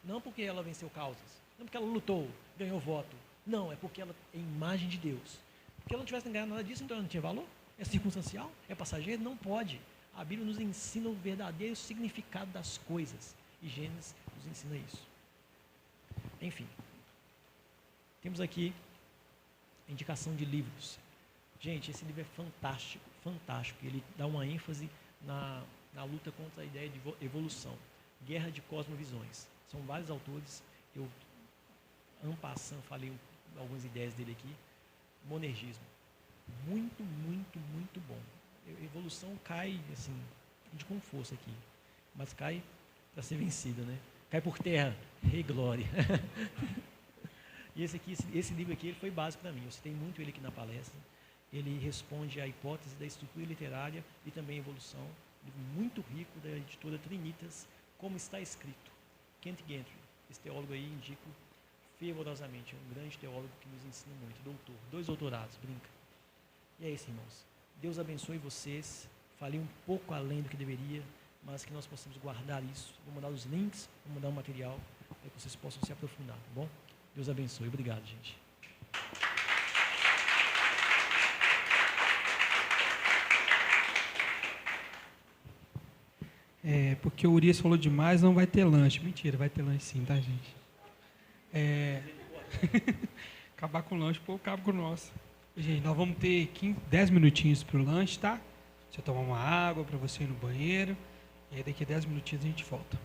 Não porque ela venceu causas. Não porque ela lutou, ganhou voto. Não, é porque ela é imagem de Deus. Porque ela não tivesse ganhado nada disso, então ela não tinha valor? É circunstancial? É passageiro? Não pode. A Bíblia nos ensina o verdadeiro significado das coisas. E Gênesis nos ensina isso. Enfim. Temos aqui a indicação de livros. Gente, esse livro é fantástico, fantástico. Ele dá uma ênfase na luta contra a ideia de evolução. Guerra de Cosmovisões. São vários autores. Eu, en passant, falei algumas ideias dele aqui. Monergismo. Muito, muito, muito bom. A evolução cai, assim, com força aqui. Mas cai para ser vencida, né? Cai por terra. Rei glória. E esse livro aqui, ele foi básico para mim. Eu citei muito ele aqui na palestra. Ele responde à hipótese da estrutura literária e também à evolução. Um livro muito rico da editora Trinitas, Como Está Escrito. Kent Gentry, esse teólogo aí, indico fervorosamente. É um grande teólogo que nos ensina muito. Doutor, 2 doutorados, brinca. E é isso, irmãos. Deus abençoe vocês. Falei um pouco além do que deveria, mas que nós possamos guardar isso. Vou mandar os links, vou mandar o material, para que vocês possam se aprofundar, tá bom? Deus abençoe. Obrigado, gente. Porque o Urias falou demais, não vai ter lanche. Mentira, vai ter lanche sim, tá, gente? Acabar com o lanche, pô, acaba com o nosso. Gente, nós vamos ter 10 minutinhos para o lanche, tá? Você tomar uma água, para você ir no banheiro. E aí daqui a 10 minutinhos a gente volta.